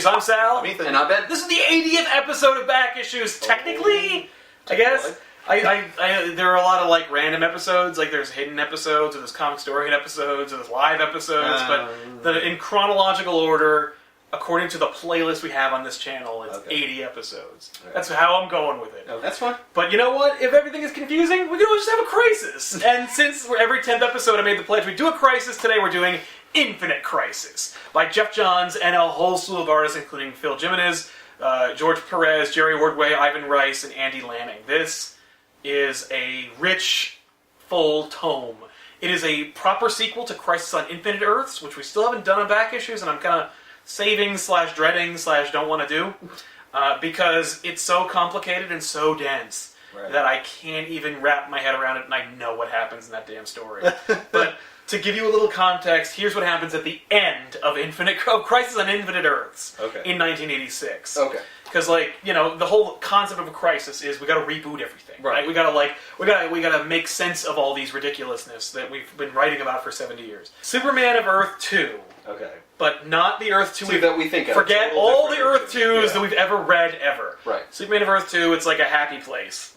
Issues. I'm Sal. And I'm Ben. This is the 80th episode of Back Issues, technically, I guess. There are a lot of like random episodes, like there's hidden episodes, or there's comic story hidden episodes, or there's live episodes, but in chronological order, according to the playlist we have on this channel, it's 80 episodes. Right. That's how I'm going with it. Okay. That's fine. But you know what? If everything is confusing, we can always just have a crisis. And since every 10th episode I made the pledge, we do a crisis. Today we're doing Infinite Crisis by Jeff Johns and a whole slew of artists, including Phil Jimenez, George Perez, Jerry Ordway, Ivan Rice, and Andy Lanning. This is a rich, full tome. It is a proper sequel to Crisis on Infinite Earths, which we still haven't done on Back Issues, and I'm kind of saving / dreading / don't want to do, because it's so complicated and so dense that I can't even wrap my head around it, and I know what happens in that damn story. But to give you a little context, here's what happens at the end of Crisis on Infinite Earths in 1986. Okay. Because, like, you know, the whole concept of a crisis is we got to reboot everything, right? We gotta make sense of all these ridiculousness that we've been writing about for 70 years. Superman of Earth 2. Okay. But not the Earth 2 that we think of. Forget all the Earth 2s that we've ever read ever. Right. Superman of Earth 2, it's like a happy place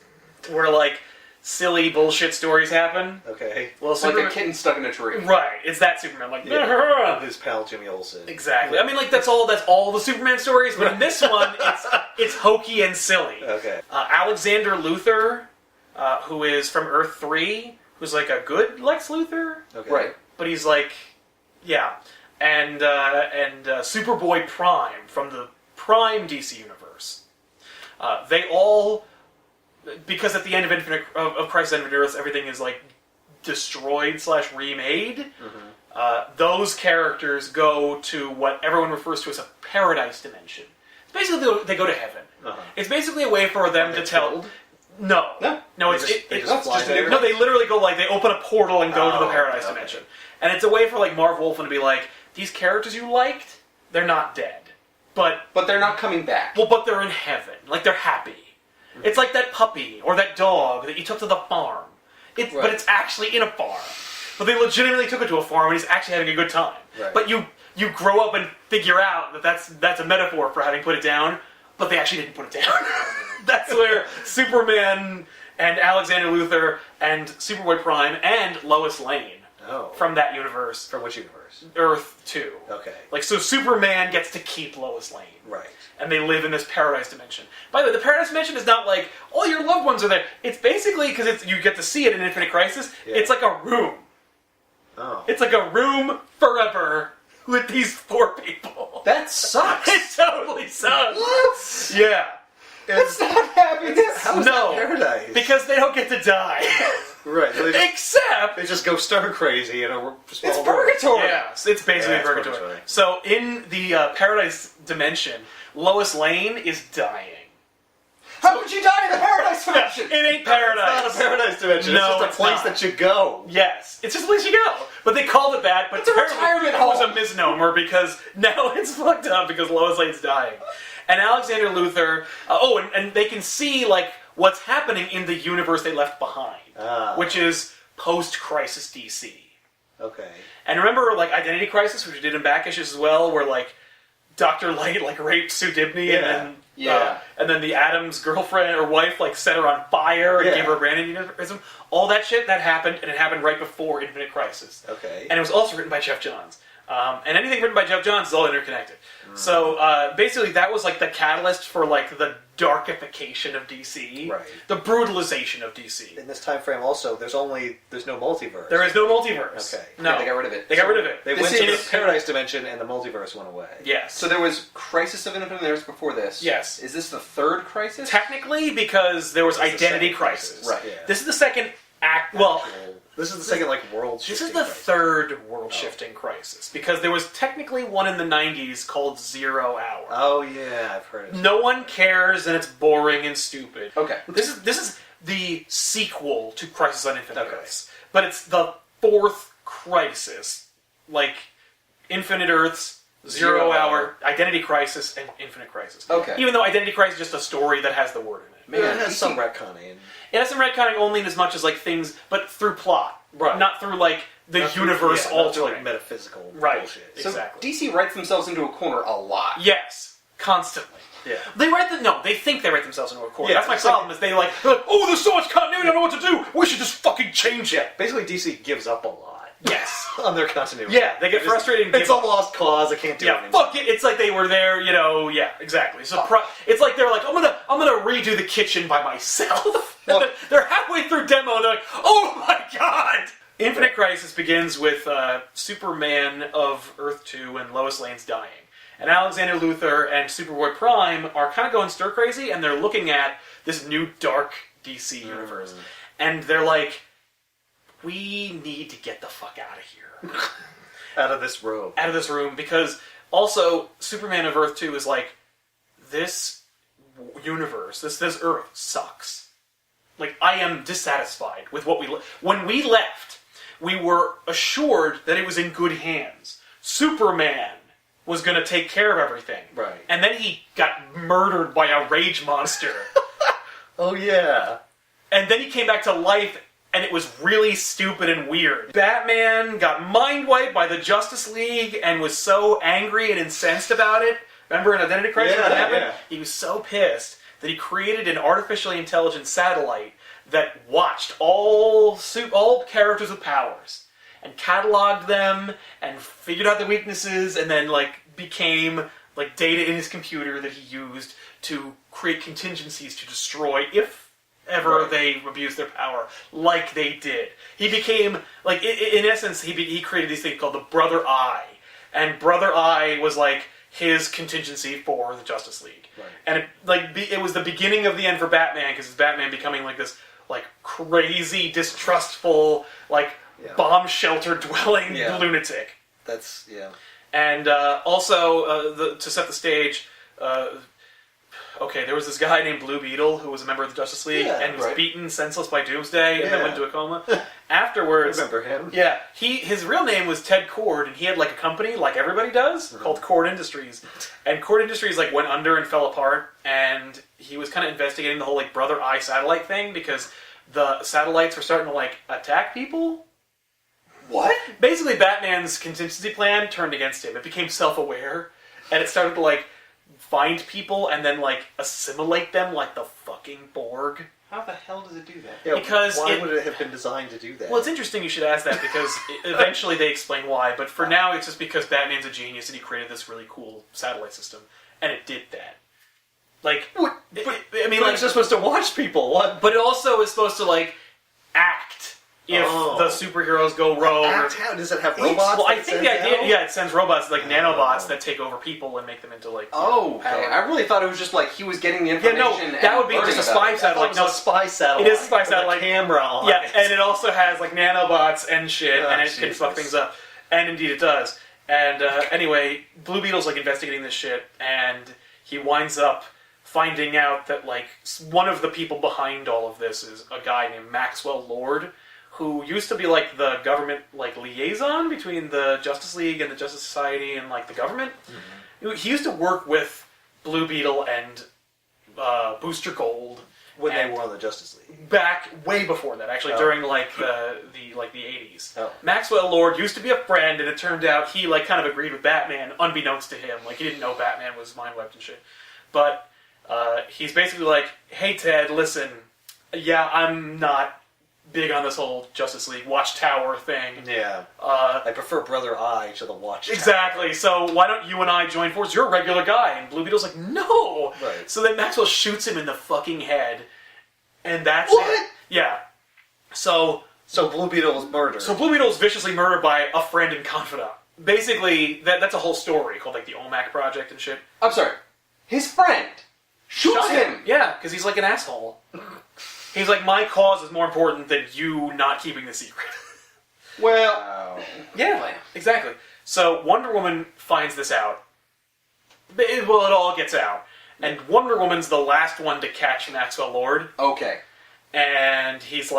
where, like, silly bullshit stories happen. Okay. Well, it's like a kitten stuck in a tree. Right. It's that Superman. Like, his pal Jimmy Olsen. Exactly. I mean, like, that's all the Superman stories, but in this one, it's hokey and silly. Okay. Alexander Luthor, who is from Earth 3, who's like a good Lex Luthor. Okay. Right. But he's like, yeah. And Superboy Prime from the Prime DC universe. They all, because at the end of Crisis on Infinite Earths, everything is like destroyed / remade. Mm-hmm. Those characters go to what everyone refers to as a paradise dimension. It's basically they go to heaven. Uh-huh. It's basically a way for them to tell. No. They literally go like they open a portal and go to the paradise dimension, and it's a way for like Marv Wolfman to be like, these characters you liked, they're not dead, but they're not coming back. Well, but they're in heaven, like they're happy. Mm-hmm. It's like that puppy or that dog that you took to the farm. But it's actually in a farm. But they legitimately took it to a farm, and he's actually having a good time. Right. But you grow up and figure out that that's a metaphor for having put it down, but they actually didn't put it down. That's where Superman and Alexander Luthor and Superboy Prime and Lois Lane from that universe. From which universe? Earth 2. Okay. Like, so Superman gets to keep Lois Lane. Right. And they live in this paradise dimension. By the way, the paradise dimension is not like, all your loved ones are there. It's basically, because you get to see it in Infinite Crisis, it's like a room. Oh. It's like a room forever with these 4 people. That sucks. It totally sucks. What? Yeah. It's not happiness. How is that paradise? Because they don't get to die. Right. Except they just go stir crazy in a small It's purgatory. Yeah, it's basically purgatory. So in the paradise dimension, Lois Lane is dying. How would you die in the paradise dimension? It ain't paradise. It's not a paradise dimension. No, it's just a place that you go. Yes, it's just a place you go. But they called it that. But it's a retirement home. It was a misnomer because now it's fucked up because Lois Lane's dying. And Alexander Luthor. And they can see like what's happening in the universe they left behind, which is post-Crisis DC. Okay. And remember, like Identity Crisis, which we did in Back Issues as well, where like Dr. Light like raped Sue Dibney, and then the Atom's girlfriend or wife like set her on fire and gave her a brain aneurysm. All that shit that happened, and it happened right before Infinite Crisis. Okay. And it was also written by Jeff Johns. And anything written by Jeff Johns is all interconnected. Mm. So basically, that was like the catalyst for like the darkification of DC, right? The brutalization of DC. In this time frame, also, there's no multiverse. There is no multiverse. Okay. No, they got rid of it. They got rid of it. They went to the paradise dimension, and the multiverse went away. Yes. So there was Crisis of Infinite Earths before this. Yes. Is this the third Crisis? Technically, because there was Identity Crisis. Right. Yeah. This is the second act. Well. This is the second, like, world-shifting This is the third world-shifting crisis, because there was technically one in the 90s called 0 Hour. Oh, yeah, I've heard of it. No one cares, and it's boring and stupid. Okay. This is the sequel to Crisis on Infinite Earths. But it's the 4th crisis. Like, Infinite Earths, 0 Hour, Identity Crisis, and Infinite Crisis. Okay. Even though Identity Crisis is just a story that has the word in it. Man, it has some retconning. It has some retconning only in as much as like things, but through plot, right? Not through like the universe altering, like metaphysical bullshit. So exactly. DC writes themselves into a corner a lot. Yes, constantly. Yeah. They think they write themselves into a corner. Yeah, That's my it's like- problem, is they're like, oh, there's so much continuity, I don't know what to do, we should just fucking change it. Basically, DC gives up a lot. Yes. On their continuity. Yeah, they get frustrated and It's give a up. lost cause. I can't do it Yeah, anymore. fuck it. It's like they were there, yeah, exactly. So it's like they're like, I'm gonna redo the kitchen by myself. And Well- they're halfway through demo, and they're like, oh my god! Infinite Crisis begins with Superman of Earth 2 and Lois Lane's dying. And Alexander Luthor and Superboy Prime are kind of going stir crazy, and they're looking at this new dark DC universe. And they're like, we need to get the fuck out of here. Out of this room. Out of this room, because also Superman of Earth 2 is like, this universe, this Earth sucks. Like, I am dissatisfied with what when we left, we were assured that it was in good hands. Superman was going to take care of everything. Right. And then he got murdered by a rage monster. Oh, yeah. And then he came back to life, and it was really stupid and weird. Batman got mind-wiped by the Justice League and was so angry and incensed about it. Remember in Identity Crisis when that happened? Yeah. He was so pissed that he created an artificially intelligent satellite that watched all characters with powers and cataloged them and figured out their weaknesses, and then became data in his computer that he used to create contingencies to destroy if ever they abused their power, like they did. He became, in essence, he created this thing called the Brother Eye. And Brother Eye was his contingency for the Justice League. Right. And it was the beginning of the end for Batman, because it's Batman becoming this crazy, distrustful, bomb shelter dwelling lunatic. That's, yeah. And also, to set the stage, there was this guy named Blue Beetle who was a member of the Justice League, and was beaten senseless by Doomsday, and then went into a coma. Afterwards, Remember him? yeah, his real name was Ted Cord, and he had a company like everybody does called Cord Industries, and Cord Industries went under and fell apart, and he was kind of investigating the whole Brother Eye satellite thing because the satellites were starting to attack people. What? Basically, Batman's contingency plan turned against him. It became self-aware, and it started to find people and then assimilate them like the fucking Borg. How the hell does it do that? Yeah, Because why would it have been designed to do that? Well, it's interesting you should ask that because eventually they explain why, but for now it's just because Batman's a genius and he created this really cool satellite system, and it did that. it's just supposed to watch people. What? But it also is supposed to act if the superheroes go rogue. Act how? Does it have robots? Well, I that think send the idea, out? it sends robots nanobots that take over people and make them into Oh, okay. power. I really thought it was just he was getting the Yeah, information. no, that would be and just a learning spy about it. satellite. It was a spy satellite. It is a spy with satellite. camera on Yeah, it. and it also has nanobots and shit, Oh, and it can fuck Jesus. things up. And indeed it does. And anyway, Blue Beetle's investigating this shit, and he winds up finding out that one of the people behind all of this is a guy named Maxwell Lord, who used to be the government liaison between the Justice League and the Justice Society and the government. Mm-hmm. He used to work with Blue Beetle and Booster Gold when they were on the Justice League. back way before that, actually, during the 80s. Oh. Maxwell Lord used to be a friend, and it turned out he kind of agreed with Batman, unbeknownst to him. He didn't know Batman was mind-wiped and shit. But he's basically hey Ted, listen, I'm not big on this whole Justice League Watchtower thing. Yeah. I prefer Brother Eye to the Watchtower. Exactly. So why don't you and I join forces? You're a regular guy. And Blue Beetle's no! Right. So then Maxwell shoots him in the fucking head. And that's What? it. Yeah. So Blue Beetle is murdered. So Blue Beetle is viciously murdered by a friend and confidant. Basically, that's a whole story called the OMAC Project and shit. I'm sorry. His friend shoots Shot him. Yeah, because he's an asshole. He's my cause is more important than you not keeping the secret. Well, Wow. Yeah, exactly. So Wonder Woman finds this out. It all gets out. And Wonder Woman's the last one to catch Maxwell Lord. okay. And he's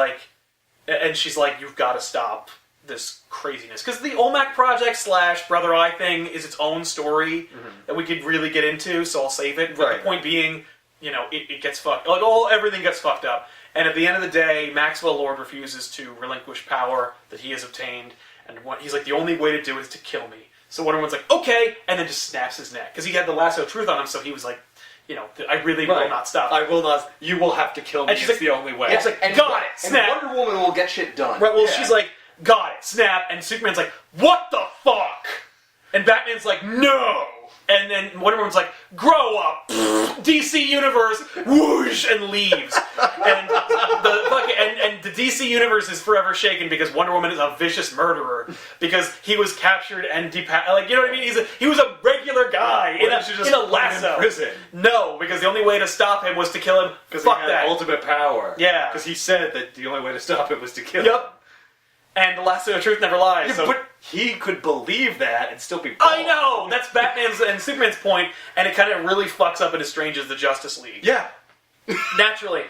and she's you've got to stop this craziness. Because the OMAC Project / Brother Eye thing is its own story that we could really get into, so I'll save it. But Right. the point being, it gets fucked. Everything gets fucked up. And at the end of the day, Maxwell Lord refuses to relinquish power that he has obtained. And he's the only way to do it is to kill me. So Wonder Woman's like, okay, and then just snaps his neck. Because he had the lasso of truth on him, so he was like, I really will not stop. I will not. You will have to kill me. And she's it's like, the only way. It's like, got it, snap. And Wonder Woman will get shit done. Right, well, she's like, got it, snap. And Superman's like, what the fuck? And Batman's like, no. And then Wonder Woman's like, grow up, DC Universe, whoosh, and leaves. And the DC Universe is forever shaken because Wonder Woman is a vicious murderer because he was captured and you know what I mean? He was a regular guy in a lasso. In prison? No, because the only way to stop him was to kill him. Because Fuck he had that. ultimate power. Yeah. Because he said that the only way to stop him was to kill him. Yep. And the lasso of truth never lies. Yeah, so. but he could believe that and still be wrong. I know! That's Batman's and Superman's point, and it kind of really fucks up and estranges the Justice League. Yeah. Naturally.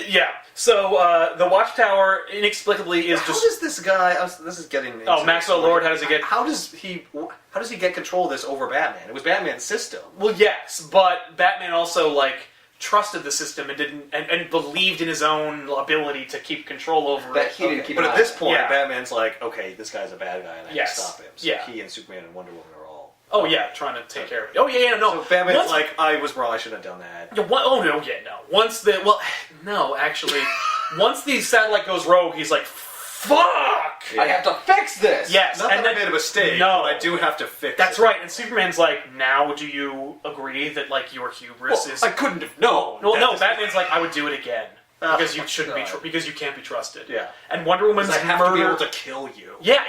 Yeah. So, the Watchtower inexplicably is How just... does this guy... this is getting... Oh, Maxwell Lord, how does he get... How does he get control of this over Batman? It was Batman's system. Well, yes, but Batman also, trusted the system and didn't and believed in his own ability to keep control over That it. he didn't keep But an at eye this on it. point, Yeah. Batman's like, okay, this guy's a bad guy and I Yes. can stop him. So Yeah. he and Superman and Wonder Woman are all... Oh, yeah, trying to take care of it. Oh, yeah, no. So Batman's Once- like, I was wrong, I shouldn't have done that. Yeah, oh, no, yeah, no. Once the... Well, no, actually. Once the satellite goes rogue, he's like, fuck! Yeah. I have to fix this! Yes, Not and that I then... made a mistake, No. but I do have to fix That's it. right, and Superman's like, now do you agree that, your hubris Well, is... I couldn't have known. Well, that no, this- Batman's like, I would do it again. Because you Oh, shouldn't God. be... because you can't be trusted. Yeah. And Wonder Woman's I have murder... to be able to kill you. Yeah,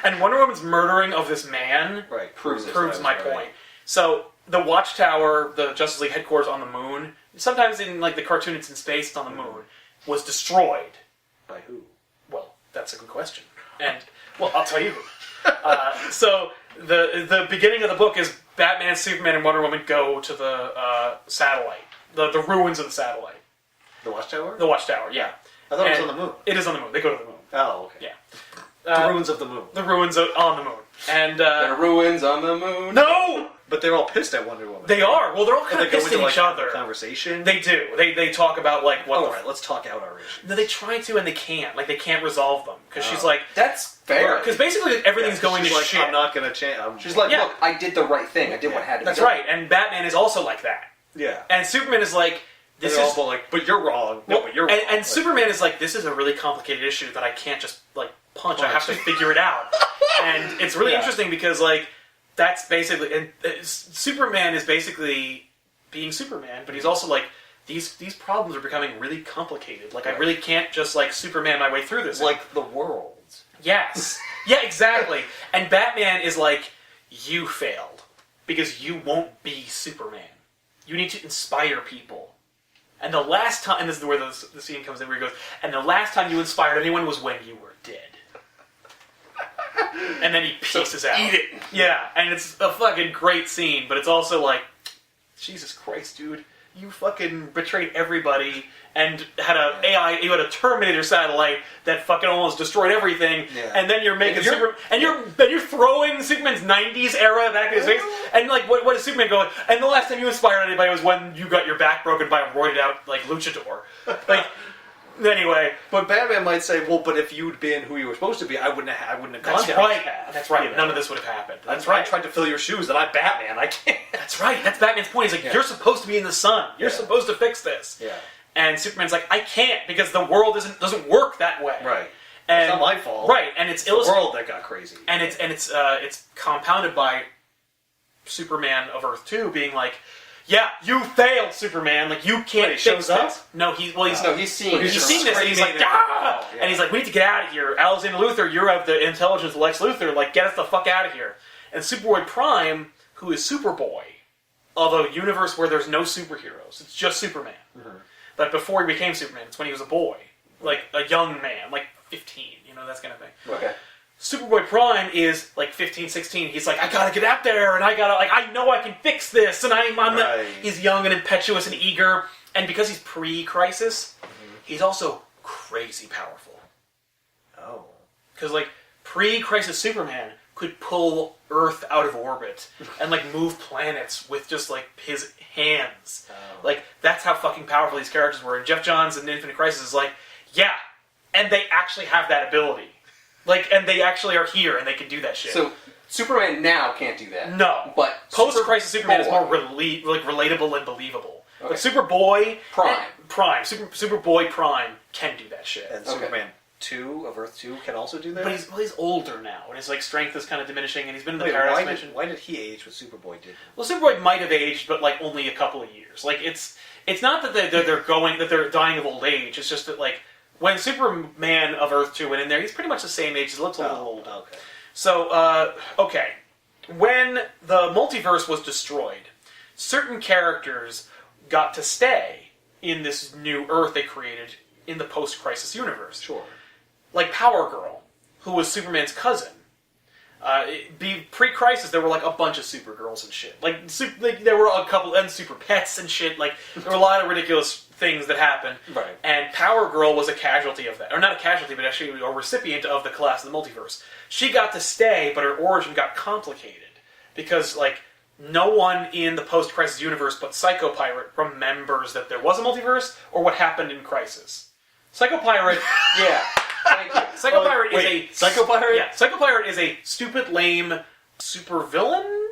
and Wonder Woman's murdering of this man Right. proves that my was point. right. So, the Watchtower, the Justice League headquarters on the moon, sometimes in, the cartoon it's in space, it's on the moon, was destroyed. By who? Well, that's a good question. And, well, I'll tell you who. So, the beginning of the book is Batman, Superman, and Wonder Woman go to the satellite. The ruins of the satellite. The Watchtower? The Watchtower, yeah. I thought it was And on the moon. It is on the moon. They go to the moon. Oh, okay. Yeah. The ruins of the moon. The ruins on the moon. And, There are ruins on the moon. no! But they're all pissed at Wonder Woman. They are. Well, they're all And kind they of go pissed into at each other. conversation. They do. They talk about, what all the... right, let's talk out our issues. No, they try to, and they can't. They can't resolve them. Because she's like... That's fair. Because basically everything's going to She's like, shit. I'm not going to change. She's like, Yeah. look, I did the right thing. I did what had to be That's done. right. And Batman is also like that. Yeah. And Superman is like... This They're is... all like, but you're wrong. No, but you're wrong. And Superman is like, this is a really complicated issue that I can't just, punch. I have to figure it out. And it's really Yeah. interesting because, that's basically... And Superman is basically being Superman, but he's also like, these problems are becoming really complicated. I really can't just, Superman my way through this. like the world. Yes. Yeah, exactly. And Batman is like, you failed. Because you won't be Superman. You need to inspire people. And the last time, and this is where the scene comes in where he goes, and the last time you inspired anyone was when you were dead. And then he pieces out. Eat it. Yeah, and it's a fucking great scene, but it's also like, Jesus Christ, dude. You fucking betrayed everybody and had you had a Terminator satellite that fucking almost destroyed everything, Yeah. and then you're making And you're- you're throwing Superman's 90s era back in his face, and what does Superman go? And the last time you inspired anybody was when you got your back broken by a roided out luchador. Anyway, But Batman might say, well, but if you'd been who you were supposed to be, I wouldn't have gone that's down right. this path, That's right. you know? None of this would have happened. That's I right. tried to fill your shoes, and I'm Batman. I can't. That's right. That's Batman's point. He's like, Yeah. you're supposed to be in the sun. You're Yeah. supposed to fix this. Yeah. And Superman's like, I can't because the world doesn't work that way. Right. And, It's not my fault. Right, and it's The world that got crazy. and it's compounded by Superman of Earth 2 being like, yeah, you failed, Superman. You can't Wait, he fix shows up? this. No, he's seeing he's it. seen this, and he's like, screaming ah! yeah. And he's like, we need to get out of here. Alexander Luthor, you have the intelligence of Lex Luthor. Get us the fuck out of here. And Superboy Prime, who is Superboy, of a universe where there's no superheroes, it's just Superman. Mm-hmm. But before he became Superman, it's when he was a boy, a young man, 15, that kind of thing. Okay. Superboy Prime is 15, 16. He's like, I gotta get out there, and I gotta I know I can fix this, and I'm Right. he's young and impetuous and eager, and because he's pre-crisis, he's also crazy powerful. Oh. Because pre-crisis Superman could pull Earth out of orbit and move planets with just his hands. Oh. That's how fucking powerful these characters were. And Jeff Johns in Infinite Crisis is yeah, and they actually have that ability. And they actually are here, and they can do that shit. So Superman now can't do that. No, But post-Crisis Superman is more Superboy- relatable and believable. Okay. But Superboy Prime. Superboy Prime can do that shit. And Okay. Superman 2 of Earth 2 can also do that? But he's older now, and his like strength is kind of diminishing, and he's been in the Wait, Paradise why Dimension. why did he age what Superboy did? Well, Superboy might have aged, but like only a couple of years. Like it's not that they're dying of old age. It's just that like when Superman of Earth 2 went in there, he's pretty much the same age. He looks a little older. Okay. So okay, when the multiverse was destroyed, certain characters got to stay in this new Earth they created in the post-Crisis universe. Sure. Like Power Girl, who was Superman's cousin. Pre-Crisis, there were like a bunch of Supergirls and shit. Like there were a couple and Super Pets and shit. Like there were a lot of ridiculous things that happened. Right. And Power Girl was a casualty of that, or not a casualty, but actually a recipient of the collapse of the multiverse. She got to stay, but her origin got complicated because like no one in the post-Crisis universe but Psycho Pirate remembers that there was a multiverse or what happened in Crisis. Psycho Pirate. Yeah. Thank you. Psycho Pirate is a Psycho Pirate? Yeah, Psycho Pirate is a stupid, lame supervillain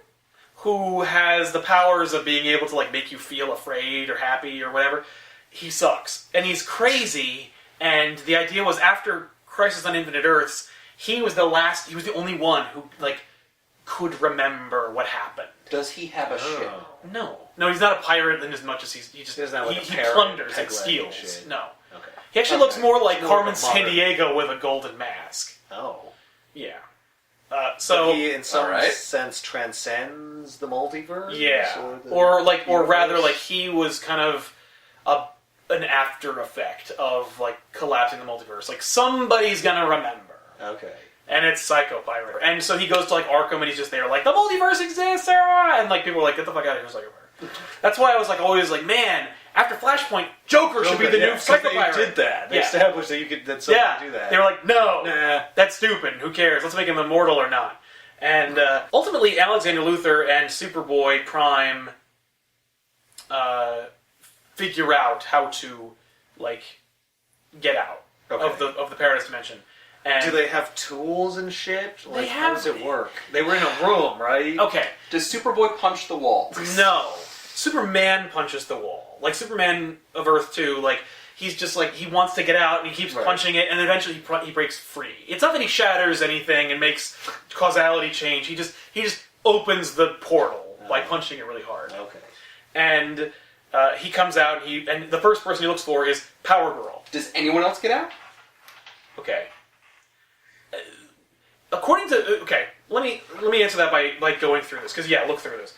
who has the powers of being able to like make you feel afraid or happy or whatever. He sucks, and he's crazy. And the idea was after Crisis on Infinite Earths, he was the only one who like could remember what happened. Does he have a ship? No, he's not a pirate in as much as he doesn't have, like, a he parrot plunders peg and leg steals. and shit. No. Okay. He actually looks more like More like Carmen a mother. Sandiego with a golden mask. Oh. Yeah. So So he, in some Alright. sense, transcends the multiverse? yeah, the or rather, universe? like he was kind of an after effect of like collapsing the multiverse. Like somebody's gonna remember, Okay. and it's Psycho Pirate. And so he goes to like Arkham, and he's just there, like the multiverse exists, Sarah! And like people are like, get the fuck out of here, Psycho Pirate. That's why I was like always like, man, after Flashpoint, Joker should be the new Psycho Pirate. They did that. They Yeah. established that someone could do that. They were like, no, Nah. that's stupid. Who cares? Let's make him immortal or not. And ultimately, Alexander Luthor and Superboy Prime figure out how to like get out of the Paradise Dimension. And Do they have tools and shit? Like, how have- does it work? They were in a room, right? Okay, Does Superboy punch the wall? no. Superman punches the wall. Like Superman of Earth 2, like he's just like he wants to get out and he keeps Right. punching it, and eventually he breaks free. It's not that he shatters anything and makes causality change. He just opens the portal by punching it really hard. Okay. And he comes out, and the first person he looks for is Power Girl. Does anyone else get out? Okay. According to let me answer that by going through this, because yeah, look through this.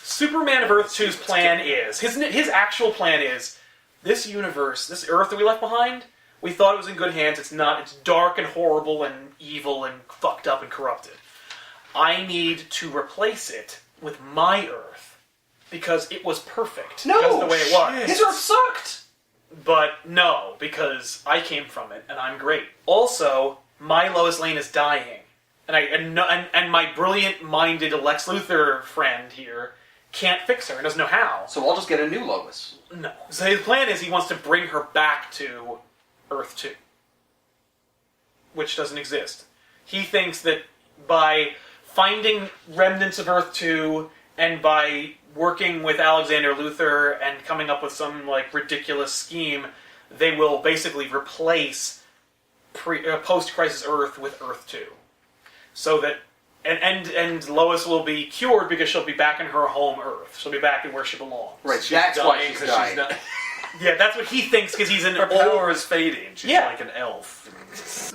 Superman of Earth 2's plan is his actual plan is this universe, this Earth that we left behind. We thought it was in good hands. It's not. It's dark and horrible and evil and fucked up and corrupted. I need to replace it with my Earth because it was perfect. because of the way it was. His Earth sucked! But no, because I came from it and I'm great. Also, my Lois Lane is dying, and my brilliant-minded Lex Luthor friend here can't fix her and doesn't know how. So I'll just get a new Lois. No. So his plan is he wants to bring her back to Earth 2, which doesn't exist. He thinks that by finding remnants of Earth 2 and by working with Alexander Luthor and coming up with some like ridiculous scheme, they will basically replace post-Crisis Earth with Earth 2. So that and Lois will be cured because she'll be back in her home Earth. She'll be back in where she belongs. Right, that's why she's 'cause dying. not. Yeah, that's what he thinks because he's an Her old... power is fading. She's Yeah. like an elf.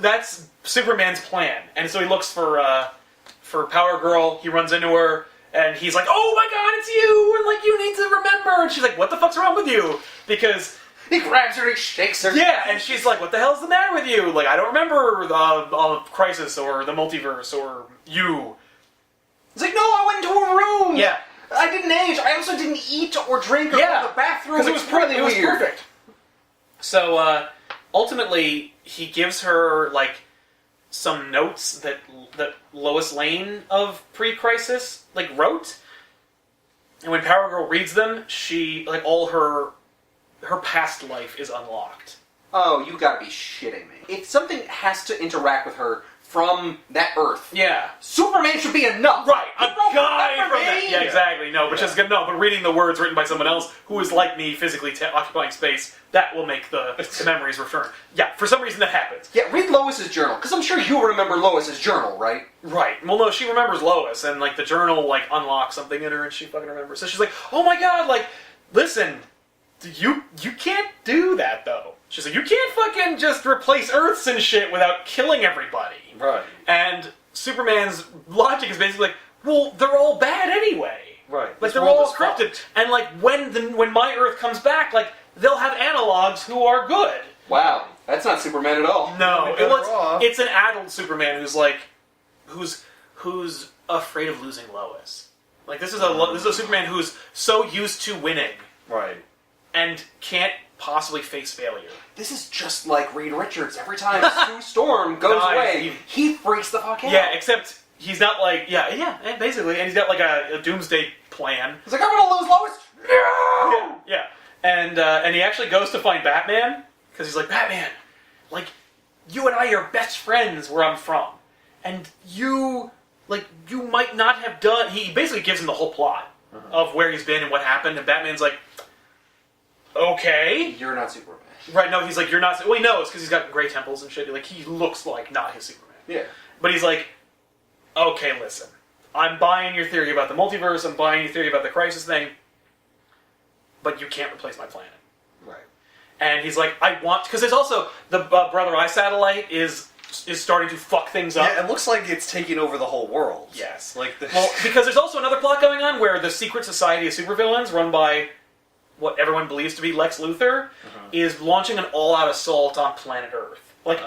That's Superman's plan. And so he looks for Power Girl, he runs into her, and he's like, oh my god, it's you! And like, you need to remember! And she's like, what the fuck's wrong with you? Because... He grabs her, he shakes her. Yeah, and she's like, what the hell's the matter with you? Like, I don't remember the Crisis or the Multiverse or you. He's like, no, I went into a room! Yeah. I didn't age, I also didn't eat or drink or Yeah. go to the bathroom. Because it was It's really it was weird. perfect. So, ultimately, he gives her, like, some notes that Lois Lane of pre-Crisis, like, wrote. And when Power Girl reads them, she, like, all her past life is unlocked. Oh, you gotta be shitting me. If something has to interact with her from that Earth. Yeah. Superman should be enough. Right, a You don't guy remember from that. me? Yeah, exactly. No, but just no. But reading the words written by someone else who is like me, physically occupying space, that will make the memories return. Yeah, for some reason that happens. Yeah, read Lois's journal, because I'm sure you remember Lois's journal, right? Right. Well, no, she remembers Lois, and like the journal like unlocks something in her, and she fucking remembers. So she's like, "Oh my god, like, listen, you can't do that though." She's like, "You can't fucking just replace Earths and shit without killing everybody." Right. And Superman's logic is basically like, well, they're all bad anyway. Right. Like, This they're world all is corrupted. fucked. And, like, when my Earth comes back, like, they'll have analogs who are good. Wow, that's not Superman at all. No, You're better off. it's an adult Superman who's, like, who's afraid of losing Lois. Like, this is a Superman who's so used to winning Right. and can't possibly face failure. This is just like Reed Richards. Every time Sue Storm goes Nice. away, he freaks the fuck out. Yeah, except he's not, like, basically, and he's got, like, a doomsday plan. He's like, I'm gonna lose Lois. No! Yeah. And he actually goes to find Batman, because he's like, Batman, like, you and I are best friends where I'm from. And you might not have done... He basically gives him the whole plot of where he's been and what happened, and Batman's like, okay. You're not Superman. Right, no, he's like, you're not... Well, he knows, because he's got gray temples and shit. Like, he looks like not his Superman. Yeah. But he's like, okay, listen. I'm buying your theory about the multiverse, I'm buying your theory about the crisis thing, but you can't replace my planet. Right. And he's like, I want... Because there's also... The Brother Eye satellite is starting to fuck things up. Yeah, it looks like it's taking over the whole world. Yes. Like the... Well, because there's also another plot going on where the secret society of supervillains, run by what everyone believes to be Lex Luthor, is launching an all-out assault on planet Earth. Like,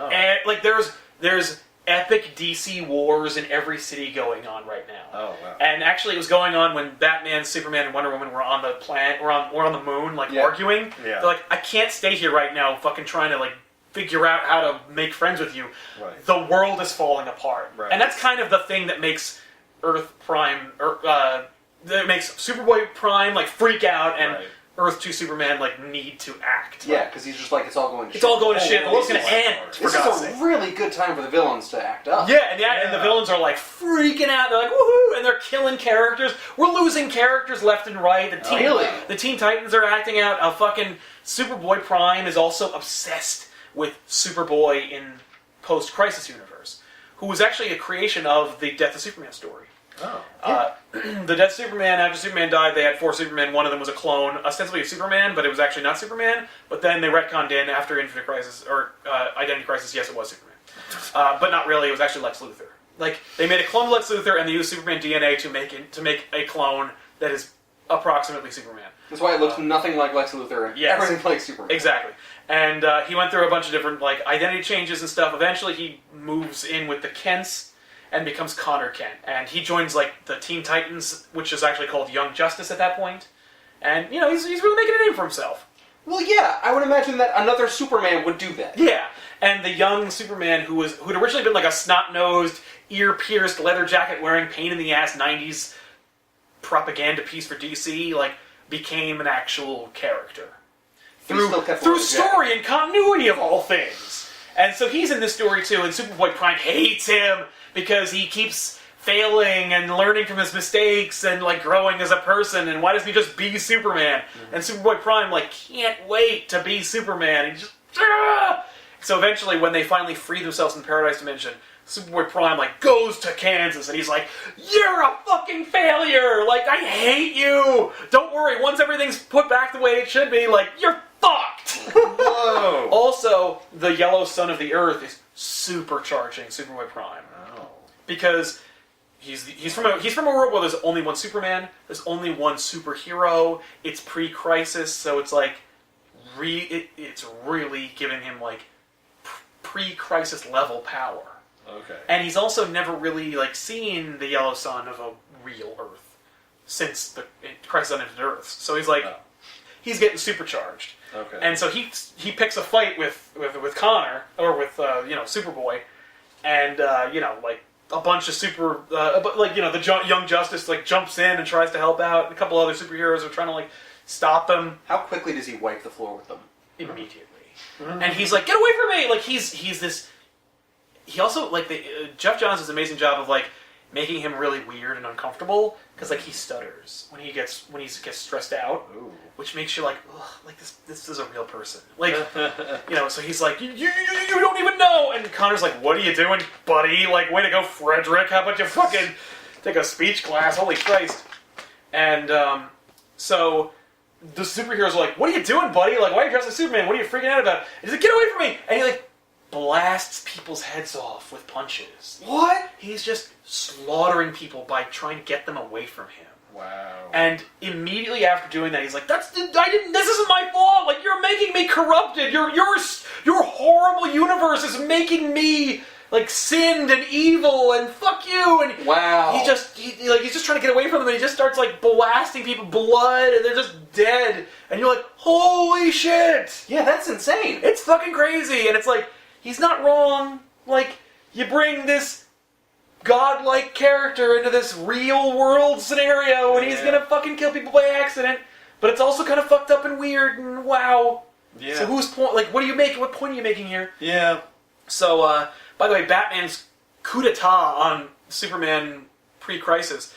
like there's epic DC wars in every city going on right now. Oh, wow. And actually, it was going on when Batman, Superman, and Wonder Woman were on the planet, were on the moon, like arguing. Yeah. They're like, I can't stay here right now, fucking trying to like figure out how to make friends with you. Right. The world is falling apart, Right. and that's kind of the thing that makes Earth Prime, that makes Superboy Prime like freak out, and Right. Earth 2 Superman like need to act. Yeah, because he's just like, it's all going to shit. It's all going to shit. The Oh, world's gonna this is end. For This God's is sake. a really good time for the villains to act up. Yeah, and the villains are like freaking out. They're like, woohoo! And they're killing characters. We're losing characters left and right. Really? The Teen Titans are acting out. Fucking Superboy Prime is also obsessed with Superboy in post-Crisis universe, who was actually a creation of the Death of Superman story. Oh. The Death of Superman, after Superman died, they had 4 Supermen. One of them was a clone, ostensibly of Superman, but it was actually not Superman. But then they retconned in after Infinite Crisis, or Identity Crisis, yes, it was Superman. But not really, it was actually Lex Luthor. Like, they made a clone of Lex Luthor, and they used Superman DNA to make a clone that is approximately Superman. That's why it looks nothing like Lex Luthor and Yes. everything like Superman. Exactly. And he went through a bunch of different like identity changes and stuff. Eventually, he moves in with the Kents and becomes Connor Kent. And he joins like the Teen Titans, which is actually called Young Justice at that point. And you know, he's really making a name for himself. Well, yeah, I would imagine that another Superman would do that. Yeah. And the young Superman who'd originally been like a snot-nosed, ear-pierced, leather jacket-wearing, pain-in-the-ass 90s propaganda piece for DC, like, became an actual character. He still kept Through wearing a jacket. story and continuity of all things. And so he's in this story too, and Superboy Prime hates him because he keeps failing and learning from his mistakes and like growing as a person, and why doesn't he just be Superman? And Superboy Prime like can't wait to be Superman. He just So eventually when they finally free themselves in Paradise Dimension, Superboy Prime like goes to Kansas and he's like, "You're a fucking failure! Like, I hate you! Don't worry, once everything's put back the way it should be, like, you're fucked!" Whoa. Also, the yellow sun of the Earth is supercharging Superboy Prime. Oh. Because he's from a world where there's only one Superman, there's only one superhero, it's pre-crisis, so it's like, it's really giving him like pre-crisis level power. Okay. And he's also never really like seen the yellow sun of a real Earth since the Crisis on Infinite Earths. So he's like, he's getting supercharged. Okay. And so he picks a fight with Connor or with Superboy, and like a bunch of the Young Justice like jumps in and tries to help out. And a couple other superheroes are trying to like stop him How quickly does he wipe the floor with them? immediately. And he's like, "Get away from me!" Like he's he also like Jeff Johns does an amazing job of like making him really weird and uncomfortable because like he stutters when he gets stressed out, Ooh. which makes you like, ugh, like this is a real person, like you know. So he's like, you don't even know, and Connor's like, what are you doing, buddy? Like, way to go, Frederick. How about you fucking take a speech class? Holy Christ! And so the superheroes are like, what are you doing, buddy? Like, why are you dressed like Superman? What are you freaking out about? And he's like, get away from me! And he like blasts people's heads off with punches. What? He's just slaughtering people by trying to get them away from him. Wow. And immediately after doing that, he's like, this isn't my fault! Like, you're making me corrupted! Your horrible universe is making me, like, sinned and evil, and fuck you! And Wow. he's just trying to get away from them, and he just starts, like, blasting people, blood, and they're just dead. And you're like, holy shit! Yeah, that's insane. It's fucking crazy, and it's like, he's not wrong. Like, you bring this godlike character into this real world scenario, and he's gonna fucking kill people by accident. But it's also kind of fucked up and weird, and wow. Yeah. So whose point? Like, what point are you making here? Yeah. So, by the way, Batman's coup d'etat on Superman pre-Crisis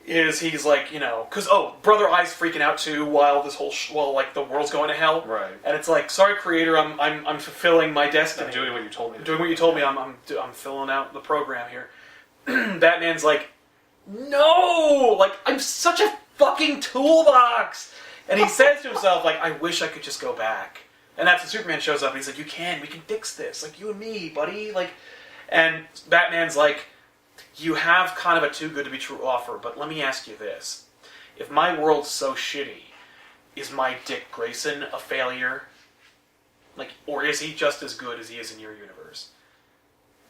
is he's like, you know, because Brother Eye's freaking out too while this whole while like the world's going to hell. Right. And it's like, sorry, Creator, I'm fulfilling my destiny. I'm doing what you told me. I'm doing what you told me. I'm filling out the program here. Batman's like, no, like I'm such a fucking toolbox. And he says to himself, like, I wish I could just go back. And that's when Superman shows up, and he's like, we can fix this, like you and me, buddy. Like, and Batman's like, you have kind of a too good to be true offer, but let me ask you this: if my world's so shitty, is my Dick Grayson a failure? Like, or is he just as good as he is in your universe?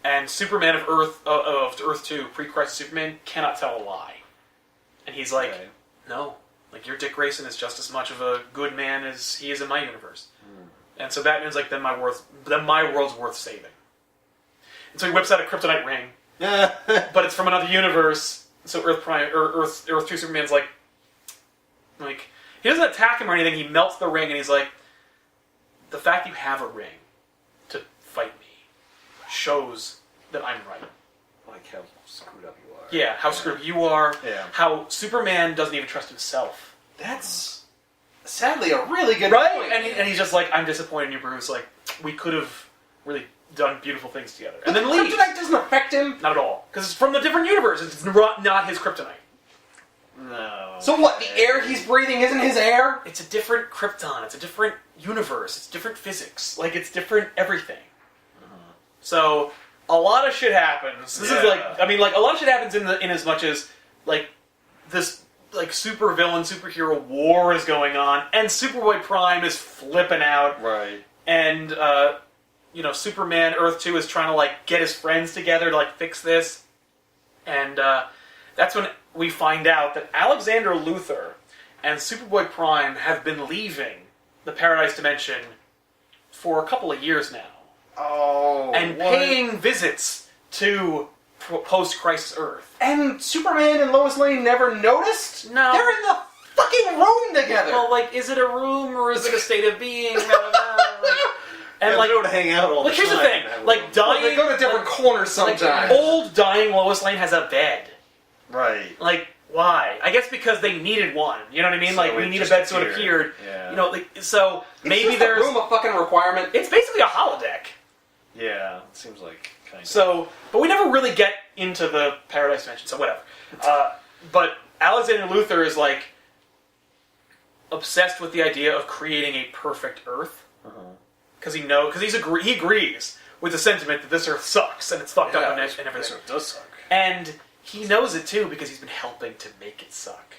And Superman of Earth 2, pre-Crisis Superman, cannot tell a lie. And he's like, no, like your Dick Grayson is just as much of a good man as he is in my universe. And so Batman's like, then my world's worth saving. And so he whips out a kryptonite ring, but it's from another universe. So Earth 2 Superman's like he doesn't attack him or anything. He melts the ring, and he's like, the fact you have a ring to fight me shows that I'm right. Like how screwed up you are. Yeah, how screwed up you are. Yeah. How Superman doesn't even trust himself. That's sadly a really good Right? point. And he's just like, I'm disappointed in you, Bruce. Like, we could have really done beautiful things together. But And then the leaves. kryptonite doesn't affect him. Not at all. Because it's from the different universe. It's not his kryptonite. No. So what? The air he's breathing isn't his air? It's a different Krypton. It's a different universe. It's different physics. Like, it's different everything. So, a lot of shit happens. This is like, I mean, like, a lot of shit happens in as much as, like, this, like, super villain, superhero war is going on, and Superboy Prime is flipping out. Right. And, you know, Superman Earth 2 is trying to, like, get his friends together to, like, fix this. And, that's when we find out that Alexander Luthor and Superboy Prime have been leaving the Paradise Dimension for a couple of years now. Oh, And paying visits to post-Crisis Earth. And Superman and Lois Lane never noticed? No. They're in the fucking room together! Well, like, is it a room or is it a state of being? I don't know. Like, and, Yeah, like, they don't hang out all the here's the time. thing. Like, dying... Well, they go to different corners sometimes. Like, old, dying Lois Lane has a bed. Right. Like, why? I guess because they needed one. You know what I mean? So like, we it need a just bed so it appeared. appeared. Yeah. You know, like, so maybe Is there's... the room a fucking requirement? It's basically a holodeck. Yeah, it seems like kind of. So, but we never really get into the Paradise Dimension, so whatever. But Alexander Luthor is, like, obsessed with the idea of creating a perfect Earth. Because he agrees with the sentiment that this Earth sucks, and it's fucked up and everything. This Earth does suck. And he knows it too because he's been helping to make it suck.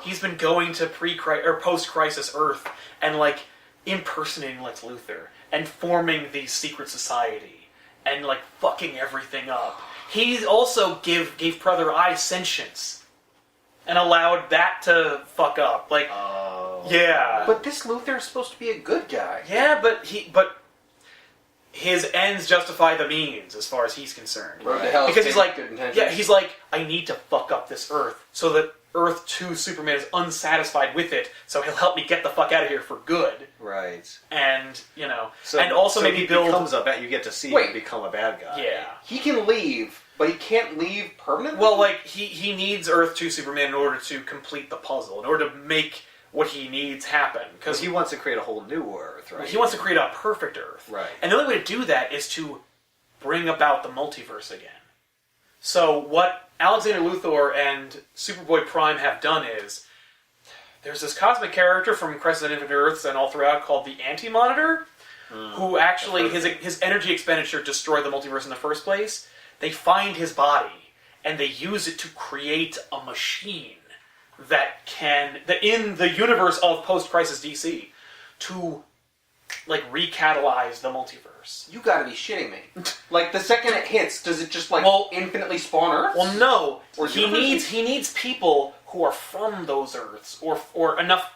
He's been going to post-crisis Earth and like impersonating Lex Luthor and forming the secret society and like fucking everything up. He also gave Brother Eye sentience and allowed that to fuck up. Like, yeah, But this Luthor's supposed to be a good guy. yeah, but his ends justify the means as far as he's concerned. Right. The hell Because is he's like, good intentions. yeah, he's like, I need to fuck up this Earth so that Earth 2 Superman is unsatisfied with it, so he'll help me get the fuck out of here for good. Right. And, So, and also maybe he build... becomes you get to see him become a bad guy. Yeah. He can leave, but he can't leave permanently? Well, like, he needs Earth 2 Superman in order to complete the puzzle, in order to make what he needs happen. Because he wants to create a whole new Earth, right? He wants to create a perfect Earth. Right. And the only way to do that is to bring about the multiverse again. So what Alexander Luthor and Superboy Prime have done is, there's this cosmic character from Crisis on Infinite Earths and all throughout called the Anti-Monitor, who actually, his energy expenditure destroyed the multiverse in the first place. They find his body, and they use it to create a machine that in the universe of post-Crisis DC, to, like, recatalyze the multiverse. You gotta be shitting me. Like, the second it hits, does it just, infinitely spawn Earths? Well, no. Or He needs people who are from those Earths, or enough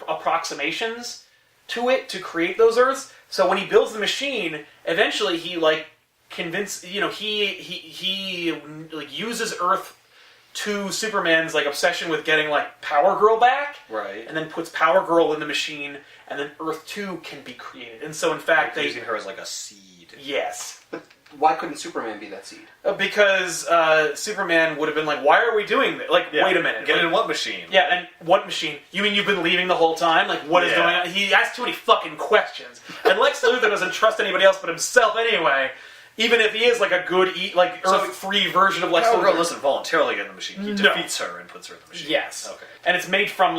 approximations to it to create those Earths. So when he builds the machine, eventually he, he uses Earth to Superman's obsession with getting Power Girl back, right? And then puts Power Girl in the machine, and then Earth 2 can be created. And so, in fact, using her as a seed. Yes. But why couldn't Superman be that seed? Because Superman would have been like, "Why are we doing this? Wait a minute. Get in what machine? Yeah, and what machine? You mean you've been leaving the whole time? What is going on?" He asks too many fucking questions, and Lex Luthor doesn't trust anybody else but himself anyway. Even if he is a good, Earth-free version of Lex Luthor. Power Girl doesn't voluntarily get in the machine. He defeats her and puts her in the machine. Yes. Okay. And it's made from,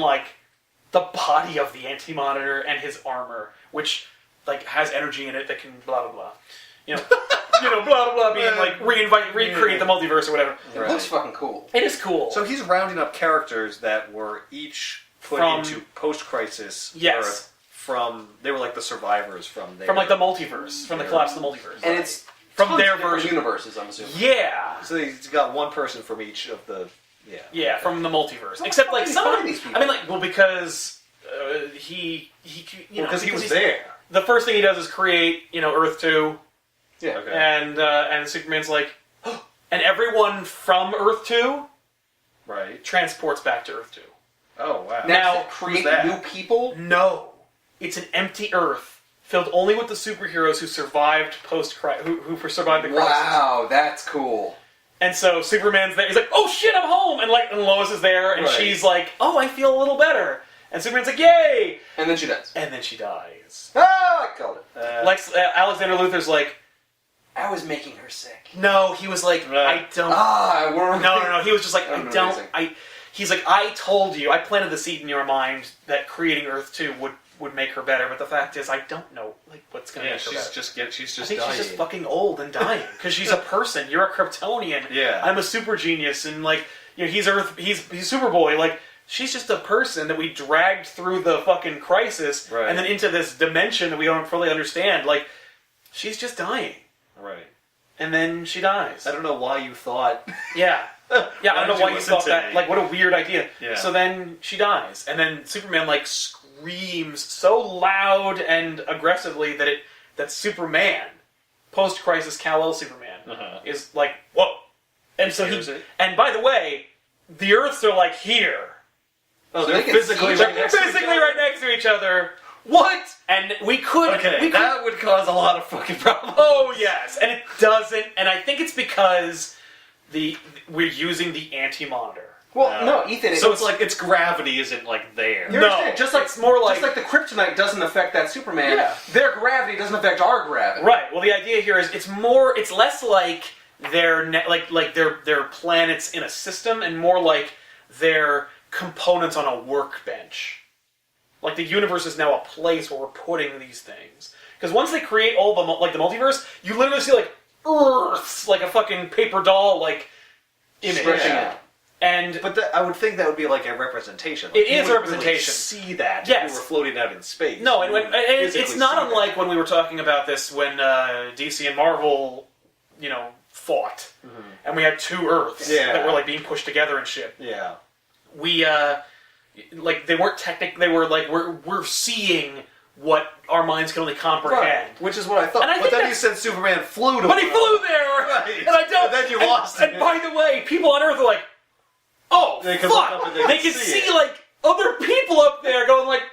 the body of the Anti-Monitor and his armor, which, has energy in it that can blah, blah, blah. Blah, blah, blah, being, recreate the multiverse or whatever. It looks fucking cool. It is cool. So he's rounding up characters that were each put into post-crisis Earth they were the survivors from there. From, the multiverse. From the collapse of the multiverse. And it's from their version. universes, I'm assuming. Yeah. So he's got one person from each of the... Yeah. Yeah, from the multiverse. Except, some of these people. I mean, because he because he was there. The first thing he does is create, Earth 2. Yeah. Okay. And Superman's like, and everyone from Earth 2 transports back to Earth 2. Oh, wow. Now create new people? No. It's an empty Earth filled only with the superheroes who survived who survived the crisis. Wow, that's cool. And so Superman's there. He's like, "Oh shit, I'm home!" And and Lois is there, and she's like, "Oh, I feel a little better." And Superman's like, "Yay!" And then she dies. And then she dies. Ah, I called it. Alexander Luthor's like, I was making her sick. no. He was like, I don't. No. He was just like, I don't. He's like, I told you. I planted the seed in your mind that creating Earth 2 would make her better, but the fact is, I don't know what's going to make her better. She's just I think dying. she's just fucking old and dying because she's a person. You're a Kryptonian. Yeah. I'm a super genius, and he's Earth. He's Superboy. She's just a person that we dragged through the fucking crisis and then into this dimension that we don't fully understand. She's just dying. Right. And then she dies. I don't know why you thought... Yeah. Yeah, I don't know why you thought that. What a weird idea. Yeah. So then she dies. And then Superman, screams so loud and aggressively that Superman, post-crisis Kal-El Superman, is like, whoa. And so and by the way, the Earths are here. Oh, So they're they can physically see right next to each other? right next to each other. What? And we could... Okay, that would cause a lot of fucking problems. Oh, yes. And it doesn't. And I think it's because we're using the Anti-Monitor. Well, no, Ethan. So it's its gravity isn't there. You No, understand? Just like it's more like... Just like the kryptonite doesn't affect that Superman, Yeah. their gravity doesn't affect our gravity. Right. Well, the idea here is it's less like they're planets in a system, and more like they're components on a workbench. The universe is now a place where we're putting these things. Because once they create all the multiverse, you literally see Earths, a fucking paper doll image. Stretching out. But I would think that would be a representation. It is a you wouldn't representation. Really see that Yes. if we were floating out in space. no, You would it's physically not see unlike that. when we were talking about this when DC and Marvel, fought, and we had two Earths that were being pushed together and shit. Yeah. We they weren't they were we're seeing what our minds can only comprehend. Right. Which is what I thought. And I But think then you said Superman flew to But he flew there! Right. And I don't. And then you lost And it. by the way, people on Earth are like, oh, They can look fuck! up and They can see like, other people up there going like,